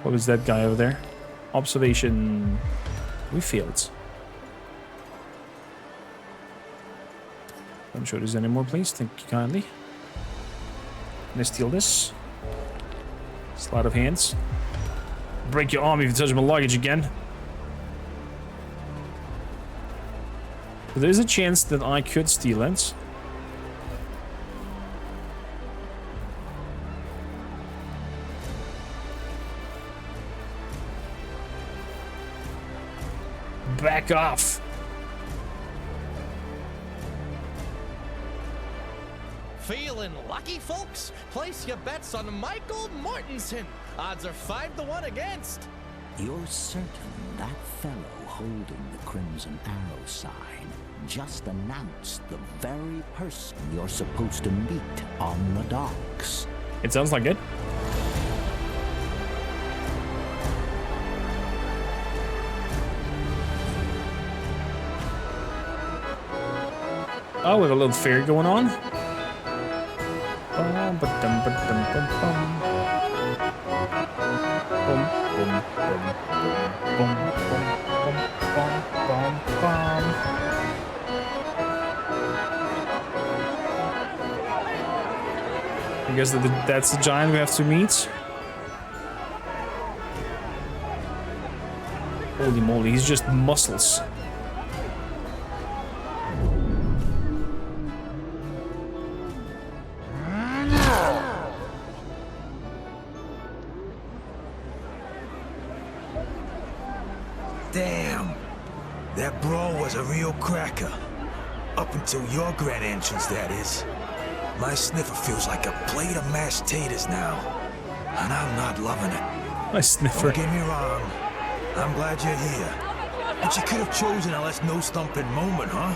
What was that guy over there? Observation. We failed. I'm sure there's any more, please. Thank you kindly. Can I steal this? Sleight of hands. Break your arm if you touch my luggage again. There's a chance that I could steal it. Back off. Feeling lucky, folks? Place your bets on Michael Mortensen. Odds are 5-1 against. You're certain that fellow holding the Crimson Arrow sign just announced the very person you're supposed to meet on the docks? It sounds like it. Oh, we have a little fair going on. I guess that's the giant we have to meet. Holy moly, he's just muscles. Damn, that brawl was a real cracker. Up until your grand entrance, that is. My sniffer feels like a plate of mashed taters now, and I'm not loving it. My sniffer. Don't get me wrong, I'm glad you're here. But you could have chosen a less no-stumping moment, huh?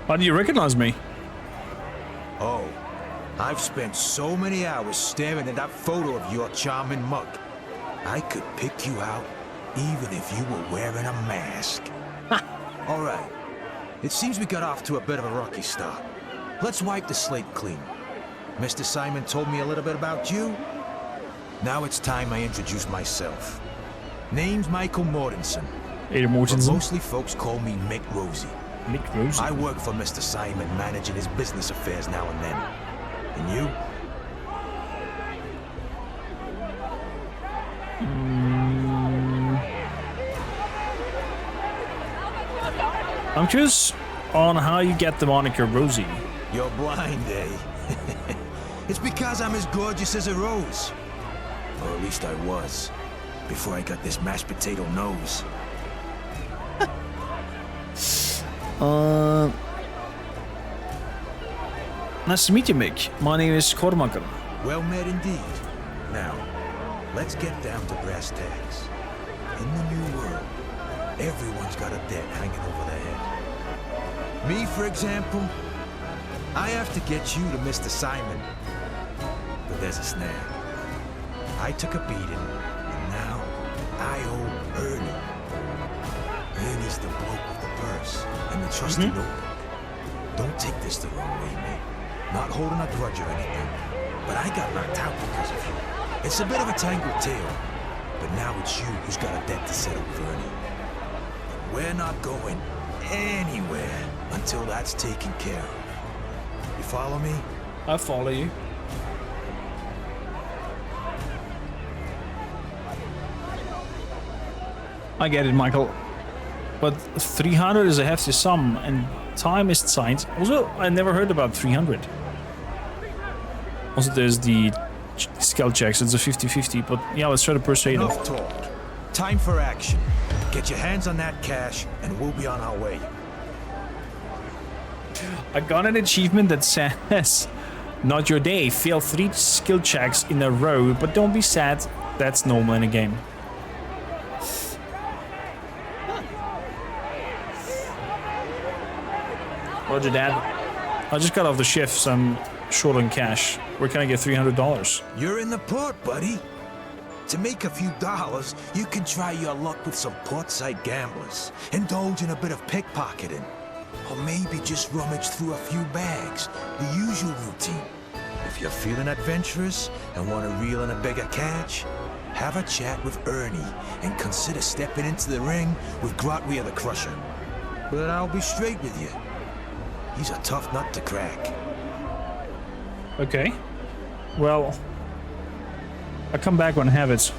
How do you recognize me? Oh, I've spent so many hours staring at that photo of your charming mug. I could pick you out even if you were wearing a mask. All right. It seems we got off to a bit of a rocky start. Let's wipe the slate clean. Mr. Simon told me a little bit about you. Now it's time I introduce myself. Name's Michael Mortensen. Ada But Mortensen. mostly folks call me Mick Rosie. Mick Rosie. I work for Mr. Simon, managing his business affairs now and then. And you? I'm curious on how you get the moniker Rosie. You're blind, eh? It's because I'm as gorgeous as a rose. Or at least I was, before I got this mashed potato nose. Nice to meet you, Mick. My name is Kormaker. Well met indeed. Now, let's get down to brass tacks. In the new world, everyone's got a debt hanging over their head. Me, for example, I have to get you to Mr. Simon. But there's a snag. I took a beating, and now I owe Ernie. Ernie's the bloke with the purse and the trusty notebook. Don't take this the wrong way, mate. Not holding a grudge or anything, but I got knocked out because of you. It's a bit of a tangled tale, but now it's you who's got a debt to settle with Ernie. We're not going anywhere until that's taken care of. You follow me? I follow you. I get it, Michael. But 300 is a hefty sum, and time is tight. Also, I never heard about 300. Also, there's the skill checks. It's a 50-50, but yeah, let's try to persuade him. Enough talk. Time for action. Get your hands on that cash, and we'll be on our way. I got an achievement that says, not your day, fail 3 skill checks in a row, but don't be sad, that's normal in a game. Roger, Dad. I just got off the shift, so I'm short on cash. Where can I get $300? You're in the port, buddy. To make a few dollars, you can try your luck with some portside gamblers, indulge in a bit of pickpocketing, or maybe just rummage through a few bags, the usual routine. If you're feeling adventurous and want to reel in a bigger catch, have a chat with Ernie and consider stepping into the ring with Grotwir the Crusher. But I'll be straight with you. He's a tough nut to crack. Okay. Well, I'll come back when I have it.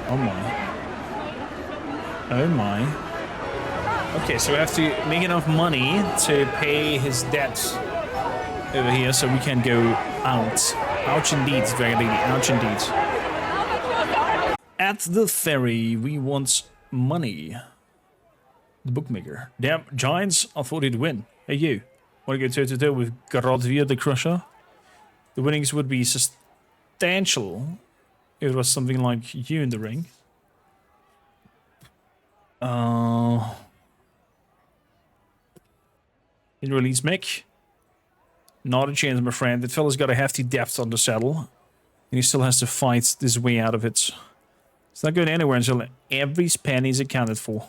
Oh my. Oh my. Okay, so we have to make enough money to pay his debt over here so we can go out. Ouch indeed, Dragon Lady. Ouch indeed. At the ferry, we want money. The bookmaker. Damn, Giants, I thought he'd win. Hey, you. Want to go toe-to-toe with Grotwir the Crusher? The winnings would be substantial if it was something like you in the ring. In release Mick. Not a chance, my friend. That fella's got a hefty depth on the saddle. And he still has to fight this way out of it. It's not going anywhere until every penny is accounted for.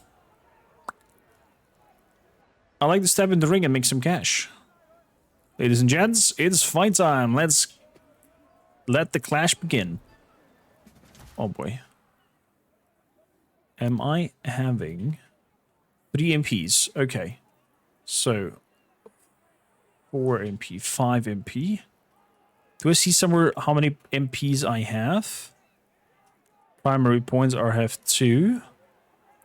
I like to step in the ring and make some cash. Ladies and gents, it's fight time. Let's let the clash begin. Oh boy. Am I having 3 MPs? Okay. So 4 MP, 5 MP. Do I see somewhere how many MPs I have? Primary points I have 2.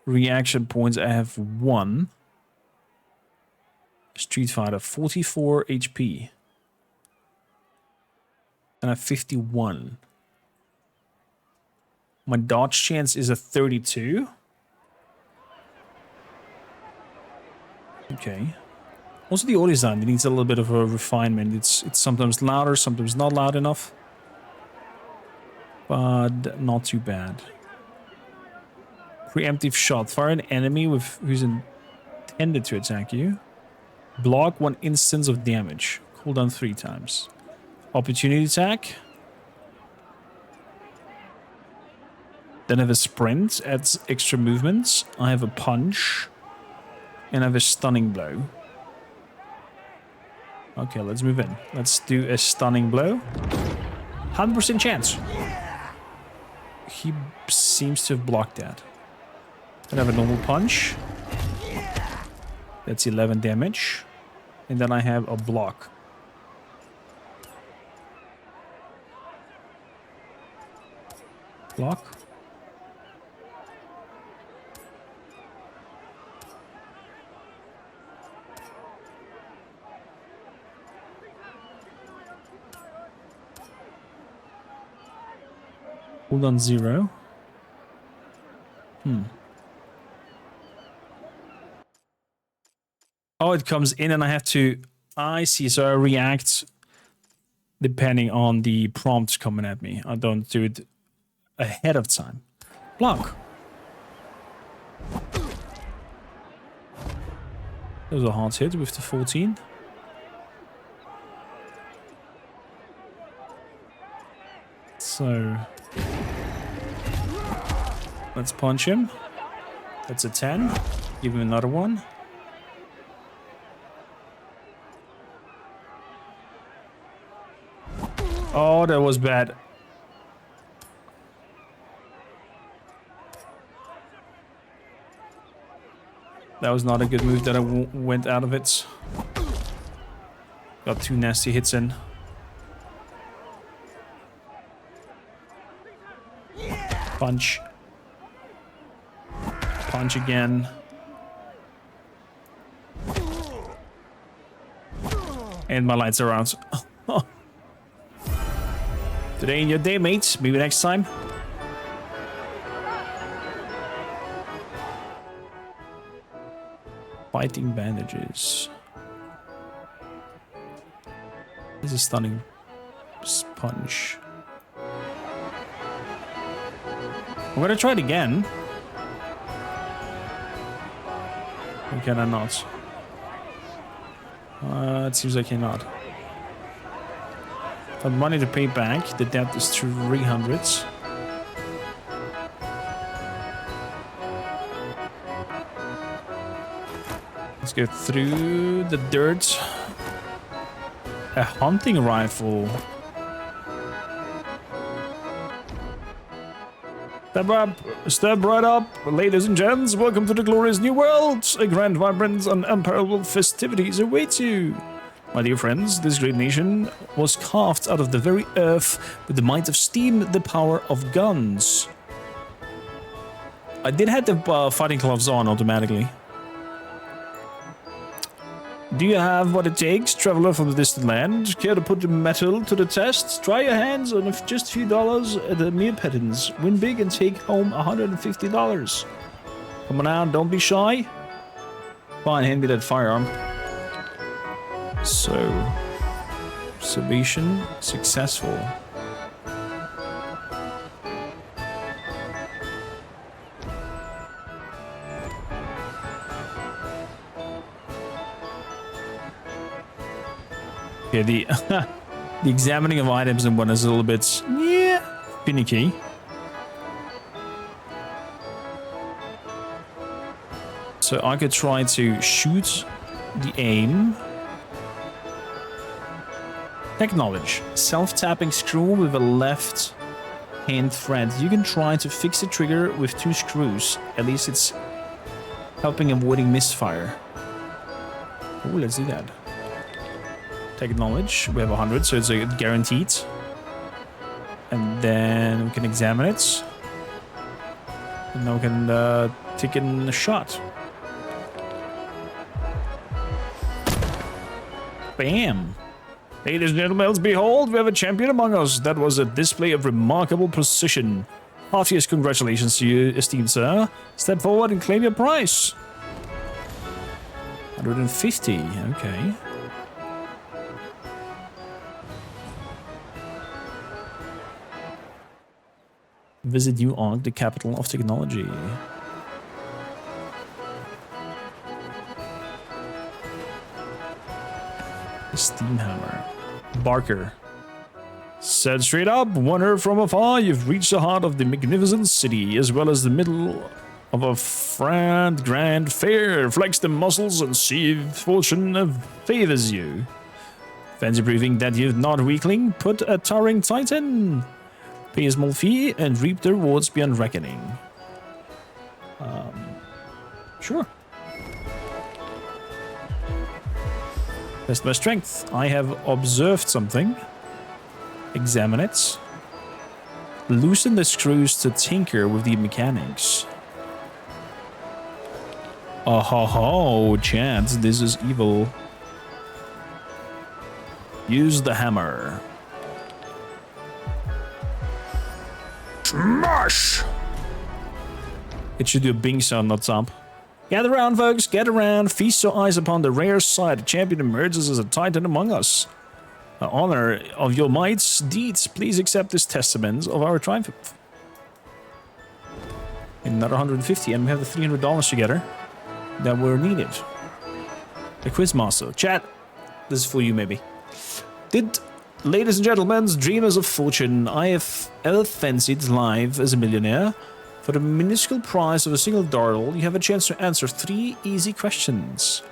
Reaction points I have 1. Street Fighter, 44 HP. And I have 51. My dodge chance is a 32. Okay. Also the audio design, it needs a little bit of a refinement. It's sometimes louder, sometimes not loud enough. But not too bad. Preemptive shot. Fire an enemy who's intended to attack you. Block 1 instance of damage. Cooldown 3 times. Opportunity attack. Then I have a sprint. Adds extra movements. I have a punch. And I have a stunning blow. Okay, let's move in. Let's do a stunning blow. 100% chance. He seems to have blocked that. Then I have a normal punch. That's 11 damage. And then I have a block. Block. Hold on 0. Oh, it comes in and I have to... I see, so I react depending on the prompts coming at me. I don't do it ahead of time. Block. That was a hard hit with the 14. So... let's punch him. That's a 10. Give him another one. Oh, that was bad. That was not a good move that I went out of it. Got 2 nasty hits in. Punch. Punch again. And my lights are out. Today in your day, mates. Maybe next time. Fighting bandages. This is a stunning punch. I'm gonna try it again. Or can I not? It seems like you're not. Got money to pay back. The debt is 300. Let's go through the dirt. A hunting rifle. Step right up, ladies and gents. Welcome to the glorious new world. A grand, vibrant, and unparalleled festivities await you. My dear friends, this great nation was carved out of the very earth with the might of steam, the power of guns. I did have the fighting gloves on automatically. Do you have what it takes, traveler from the distant land? Care to put the metal to the test? Try your hands on just a few dollars at a mere pittance. Win big and take home $150. Come on out, don't be shy. Fine, hand me that firearm. So, submission successful. Yeah, the the examining of items in one is a little bit finicky. So I could try to shoot the aim. Acknowledge. Self-tapping screw with a left hand thread. You can try to fix the trigger with 2 screws. At least it's helping avoiding misfire. Oh, let's do that. Acknowledge. We have 100, so it's guaranteed. And then we can examine it. And now we can take in a shot. Bam! Ladies and gentlemen, behold, we have a champion among us. That was a display of remarkable precision. Heartiest congratulations to you, esteemed sir. Step forward and claim your prize. 150, okay. Visit New York, the capital of technology. The steam hammer. Barker. Said straight up, wonder from afar, you've reached the heart of the magnificent city, as well as the middle of a grand fair. Flex the muscles and see if fortune favors you. Fancy proving that you're not weakling? Put a towering titan. Pay a small fee and reap the rewards beyond reckoning. Sure. Test my strength. I have observed something. Examine it. Loosen the screws to tinker with the mechanics. Oh ho ho, chance, this is evil. Use the hammer. Smash! It should do a bing sound, not thump. Gather around, folks, get around. Feast your eyes upon the rare sight. The champion emerges as a titan among us. In honor of your might's deeds, please accept this testament of our triumph. Another 150, and we have the $300 together that were needed. The Quizmaster. Chat, this is for you, maybe. Ladies and gentlemen, dreamers of fortune, I have ever fancied life as a millionaire. For the minuscule price of a single $1, you have a chance to answer 3 easy questions.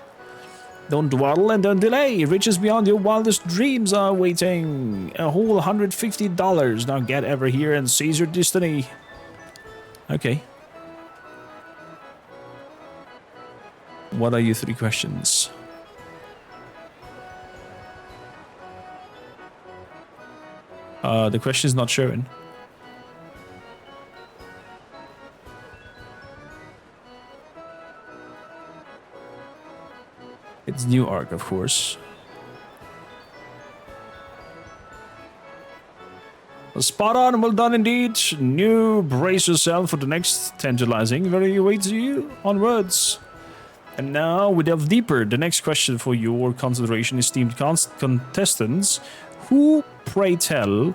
Don't dawdle and don't delay. Riches beyond your wildest dreams are waiting. A whole $150. Now get over here and seize your destiny. Okay. What are your 3 questions? The question is not showing. It's New Arc, of course. Spot on, well done indeed. New, brace yourself for the next tantalizing. Very awaits you onwards. And now we delve deeper. The next question for your consideration, esteemed contestants. Who, pray tell,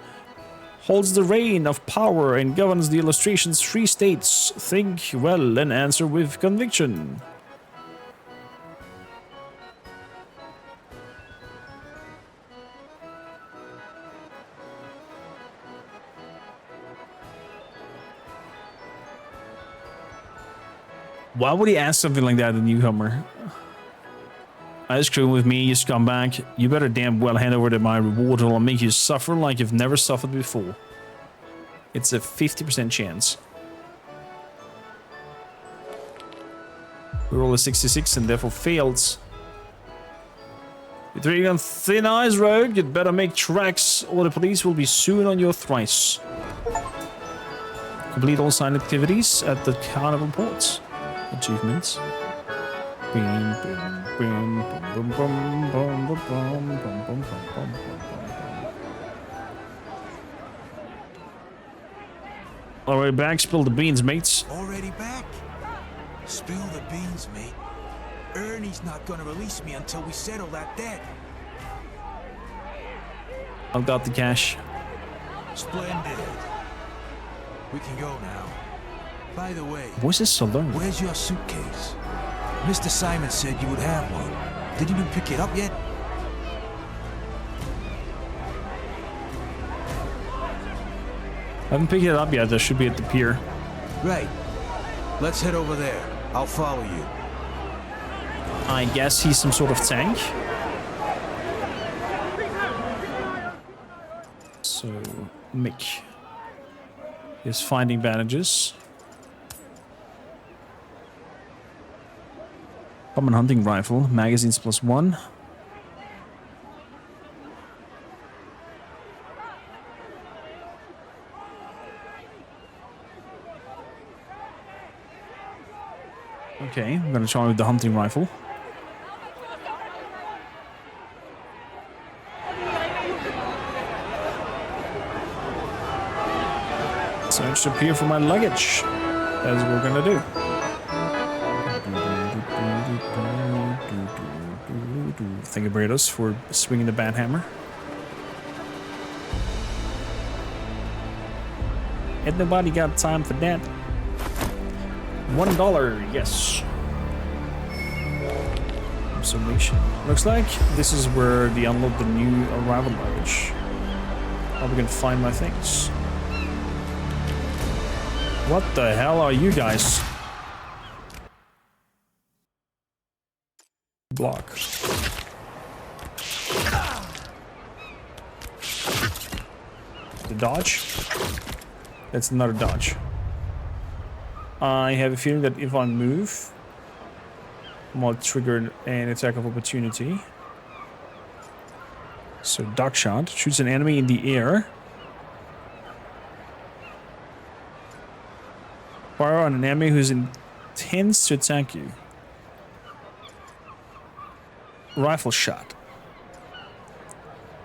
holds the reign of power and governs the illustration's 3 states? Think well and answer with conviction. Why would he ask something like that to the newcomer? Ice cream with me, you scumbag. You better damn well hand over to my reward or I'll make you suffer like you've never suffered before. It's a 50% chance. We roll a 66 and therefore fails. You're treading on thin ice, rogue. You'd better make tracks or the police will be soon on your thrice. Complete all signed activities at the carnival ports. Achievements. Alright, back. Spill the beans, mates. Already back? Spill the beans, mate. Ernie's not gonna release me until we settle that debt. I've got the cash. Splendid. We can go now. By the way, What's this alone? where's your suitcase? Mr. Simon said you would have one. Did you even pick it up yet? I haven't picked it up yet. That should be at the pier. Right. Let's head over there. I'll follow you. I guess he's some sort of tank. So, Mick is finding bandages. Common hunting rifle, magazines +1. Okay, I'm gonna try with the hunting rifle. Search the pier for my luggage. That's what we're gonna do. Thank you, Brados, for swinging the bat hammer. Ain't nobody got time for that. $1, yes. Observation. Looks like this is where they unload the new arrival luggage. How we can find my things. What the hell are you guys? Block. The dodge? That's another dodge. I have a feeling that if I move, I might trigger an attack of opportunity. So, duck shot shoots an enemy in the air. Fire on an enemy who's intends to attack you. Rifle shot.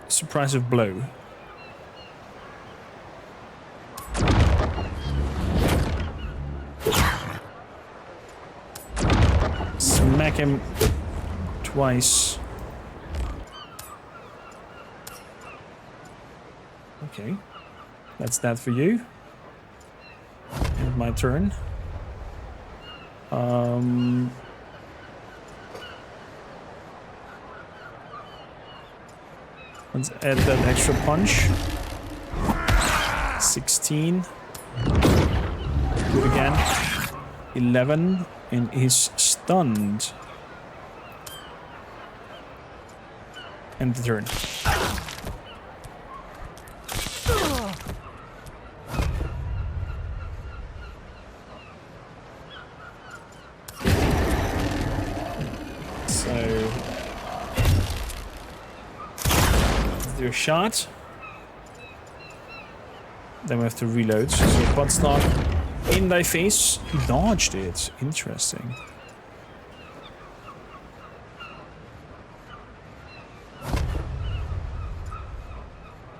Surprise blow. Smack him twice. Okay. That's that for you. And my turn. Let's add that extra punch. 16. Do it again. 11. And he's stunned. End the turn. So let's do a shot. Then we have to reload. So butt stock in thy face. He dodged it. Interesting.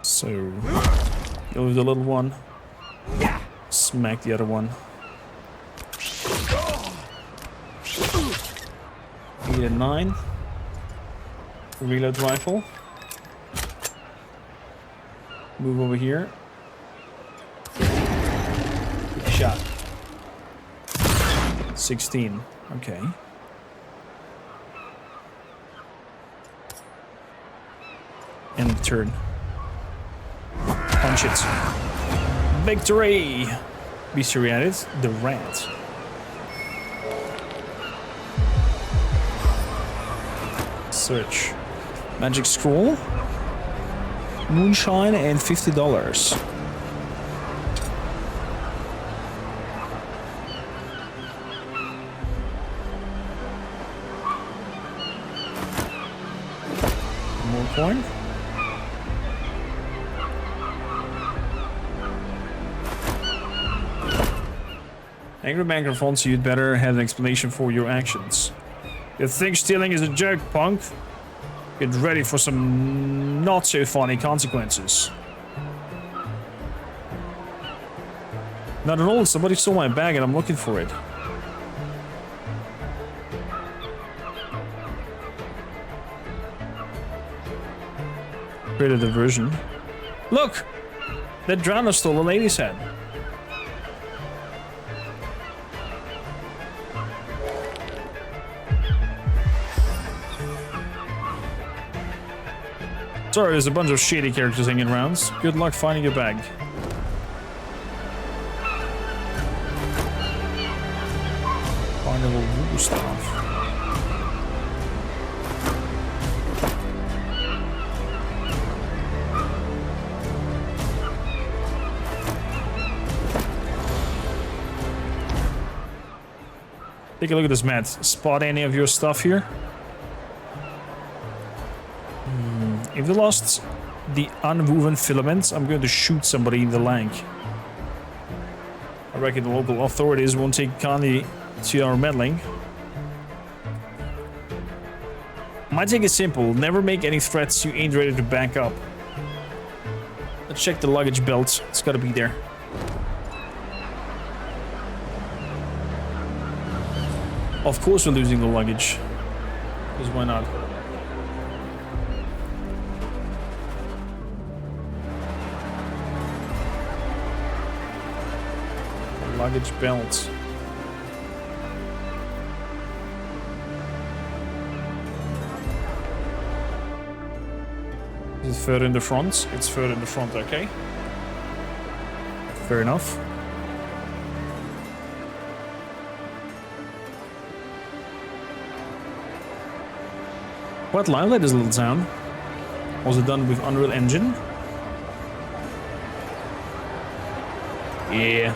So go with the little one. Smack the other one. 8 and 9. Reload rifle. Move over here. Good shot. 16. Okay. End the turn. Punch it. Victory! Bestiary added. The rat. search. Magic scroll. Moonshine and $50. More coin. Angry man confronts you, you'd better have an explanation for your actions. You think stealing is a joke, punk? Get ready for some not so funny consequences. Not at all, somebody stole my bag and I'm looking for it. Create a diversion. Look! That drowner stole a lady's head. Sorry, there's a bunch of shady characters hanging around. Good luck finding your bag. Carnival Voodoo Staff. Take a look at this map. Spot any of your stuff here? If they lost the unwoven filaments, I'm going to shoot somebody in the leg. I reckon the local authorities won't take kindly to our meddling. My take is simple. Never make any threats you ain't ready to back up. Let's check the luggage belt. It's gotta be there. Of course we're losing the luggage. Because why not? Luggage belt. Is it further in the front? It's further in the front, okay. Fair enough. Quite lively, this little town. Was it done with Unreal Engine? Yeah.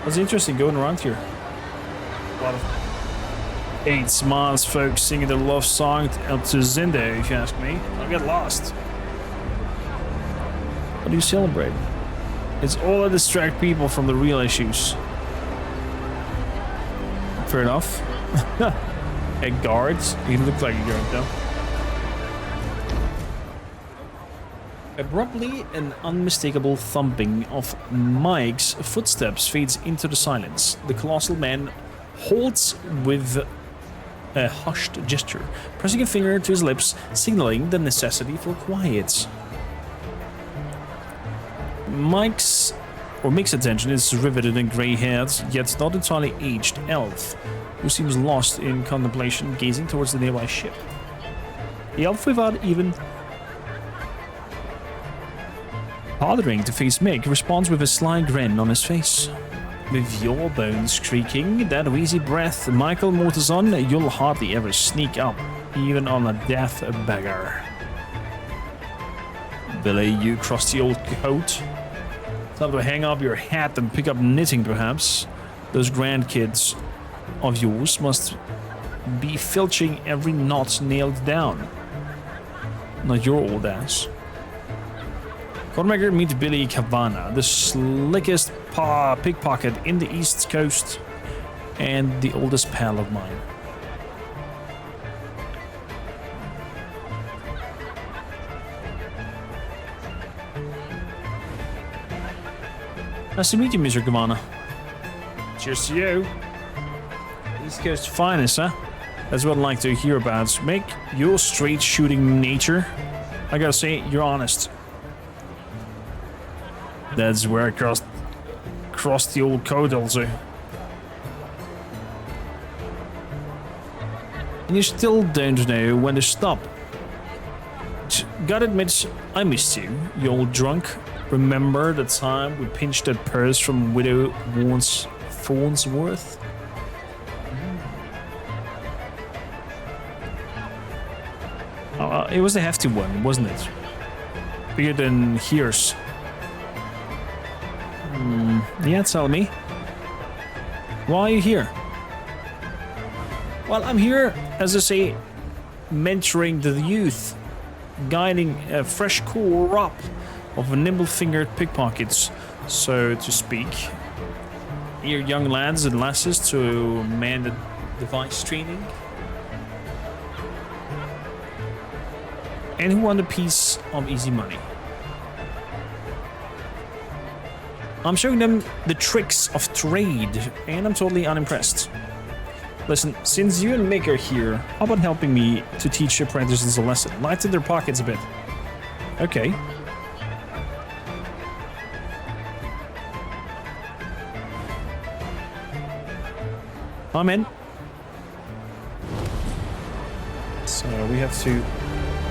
That's interesting going around here. A lot of 8 smiles folks singing their love song to Zindo, if you ask me. I'll get lost. What do you celebrate? It's all to distract people from the real issues. Fair enough. A guard? He looked like a guard though. Abruptly, an unmistakable thumping of Mike's footsteps fades into the silence. The colossal man halts with a hushed gesture, pressing a finger to his lips, signaling the necessity for quiet. Mick's attention is riveted and grey-haired, yet not entirely aged elf, who seems lost in contemplation, gazing towards the nearby ship. The elf, without even bothering to face Mick, responds with a sly grin on his face. With your bones creaking, that wheezy breath, Michael Mortison, you'll hardly ever sneak up, even on a deaf beggar. Billy, you crusty old coat. Time to hang up your hat and pick up knitting, perhaps. Those grandkids of yours must be filching every knot nailed down. Not your old ass. Cormaker meets Billy Cabana, the slickest pickpocket in the East Coast and the oldest pal of mine. Nice to meet you, Mr. Cabana. Cheers to you. East Coast finest, huh? That's what I'd like to hear about. Mick, your straight shooting nature. I gotta say, you're honest. That's where I crossed the old code also. And you still don't know when to stop. Gotta admit, I missed you, you old drunk. Remember the time we pinched that purse from Widow Farnsworth? It was the hefty one, wasn't it? Bigger than here's. Yeah, tell me. Why are you here? Well, I'm here, as I say, mentoring the youth, guiding a fresh crop of nimble-fingered pickpockets, so to speak. Your young lads and lasses to man the device training. And who want a piece of easy money. I'm showing them the tricks of trade, and I'm totally unimpressed. Listen, since you and Mick are here, how about helping me to teach your apprentices a lesson? Lighten their pockets a bit. Okay. I'm in. So we have to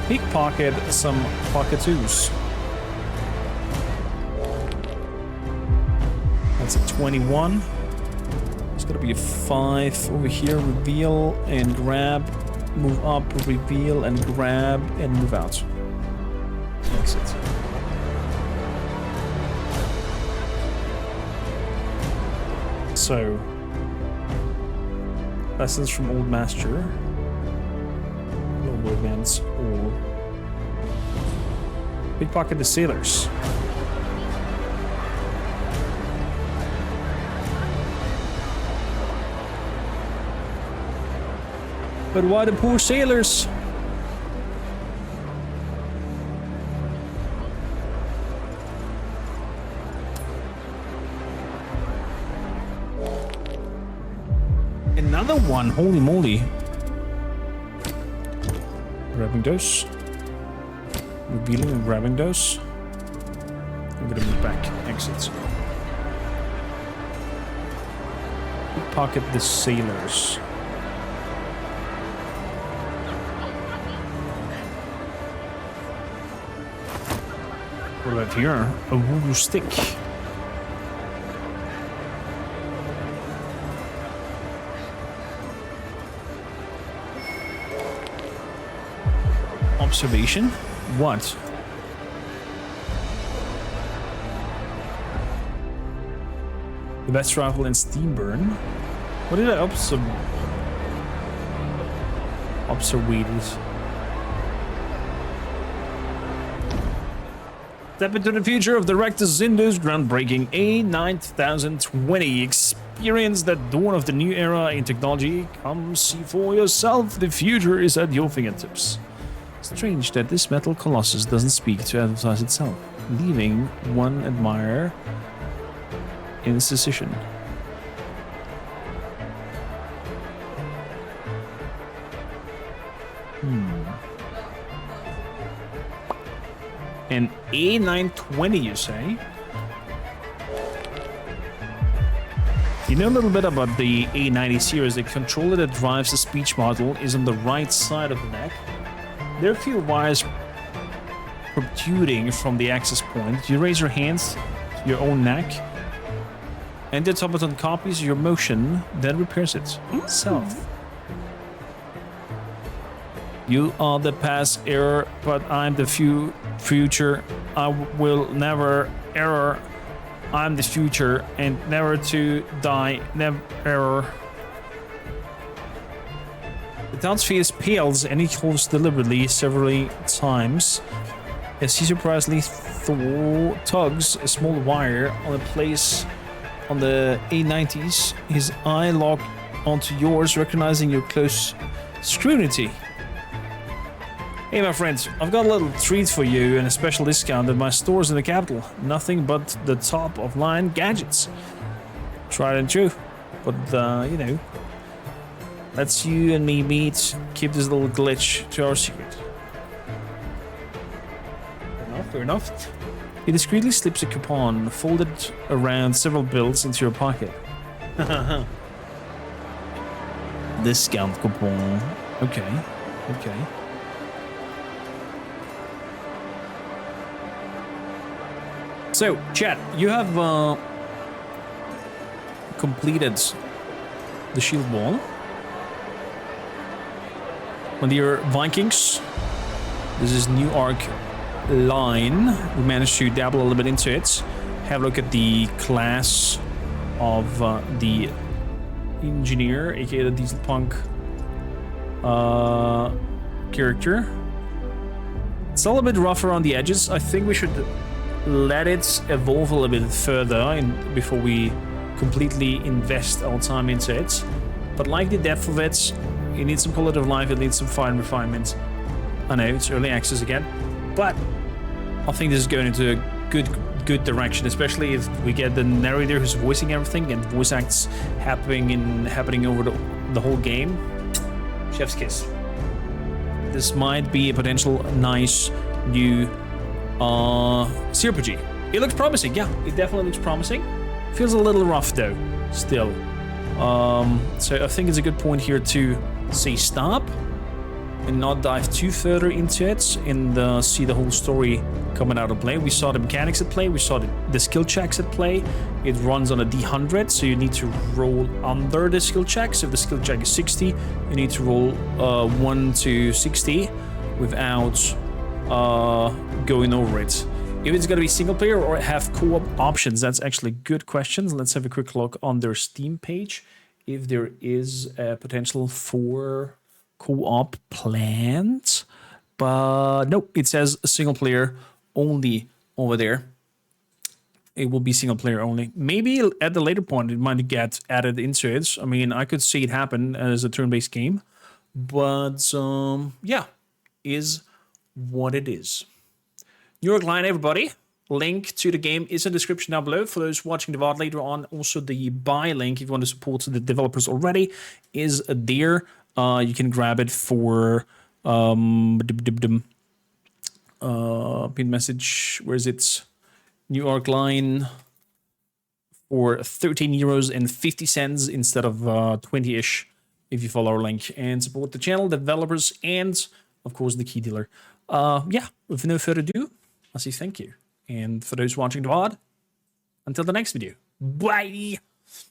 pickpocket some pocketoos. That's a 21. There's gotta be a 5 over here. Reveal and grab. Move up, reveal and grab and move out. Exit. So, lessons from Old Master. Global events or pickpocket the sailors. But why the poor sailors? Another one, holy moly. Grabbing those. Revealing and grabbing those. I'm gonna move back, exit. Pickpocket the sailors. What about here? A voodoo stick. Observation? What? The best rifle in Steamburn? What did I observe? Step into the future of Director Zindu's groundbreaking A9020. Experience the dawn of the new era in technology. Come see for yourself. The future is at your fingertips. Strange that this metal colossus doesn't speak to advertise itself, leaving one admirer in its decision. An A920, you say? You know a little bit about the A90 series. The controller that drives the speech model is on the right side of the neck. There are a few wires protruding from the access point. You raise your hands to your own neck, and the automaton copies your motion, then repairs it itself. You are the past error, but I'm the future. I will never error. I'm the future, and never to die, never error. The town's face pales, and he holds deliberately several times as he surprisingly tugs a small wire on a place on the A90s. His eye locked onto yours, recognizing your close scrutiny. Hey my friends, I've got a little treat for you and a special discount at my stores in the capital. Nothing but the top of line gadgets. Tried and true, but you know, let's you and me meet, keep this little glitch to our secret. Fair enough. He discreetly slips a coupon folded around several bills into your pocket. Discount coupon. Okay. So, chat, you have completed the shield wall. When your Vikings This is New Arc Line. We managed to dabble a little bit into it. Have a look at the class of the engineer, aka the dieselpunk character. It's a little bit rough around the edges. I think we should let it evolve a little bit further before we completely invest our time into it. But like the depth of it, it needs some quality of life, it needs some fine refinement. I know, it's early access again, but I think this is going into a good direction, especially if we get the narrator who's voicing everything and voice acts happening over the whole game. Chef's kiss. This might be a potential nice new cRPG. It looks promising, yeah, it definitely looks promising. Feels a little rough though, still. So I think it's a good point here to say stop and not dive too further into it and see the whole story coming out of play. We saw the mechanics at play, we saw the skill checks at play. It runs on a D100, so you need to roll under the skill checks. If the skill check is 60, you need to roll 1 to 60 without going over it. If it's gonna be single player or have co-op options, that's actually good questions. Let's have a quick look on their Steam page if there is a potential for co-op planned. But nope, it says single player only over there. It will be single player only. Maybe at the later point it might get added into it. I mean, I could see it happen as a turn-based game, but yeah, is what it is. New York Line, everybody. Link to the game is in the description down below. For those watching the VOD later on, also the buy link, if you want to support the developers already, is there. You can grab it for pin message. Where is it? New York Line for €13.50 instead of 20-ish if you follow our link and support the channel, developers, and of course the key dealer. Yeah, with no further ado, I'll say thank you. And for those watching the VOD, until the next video, bye!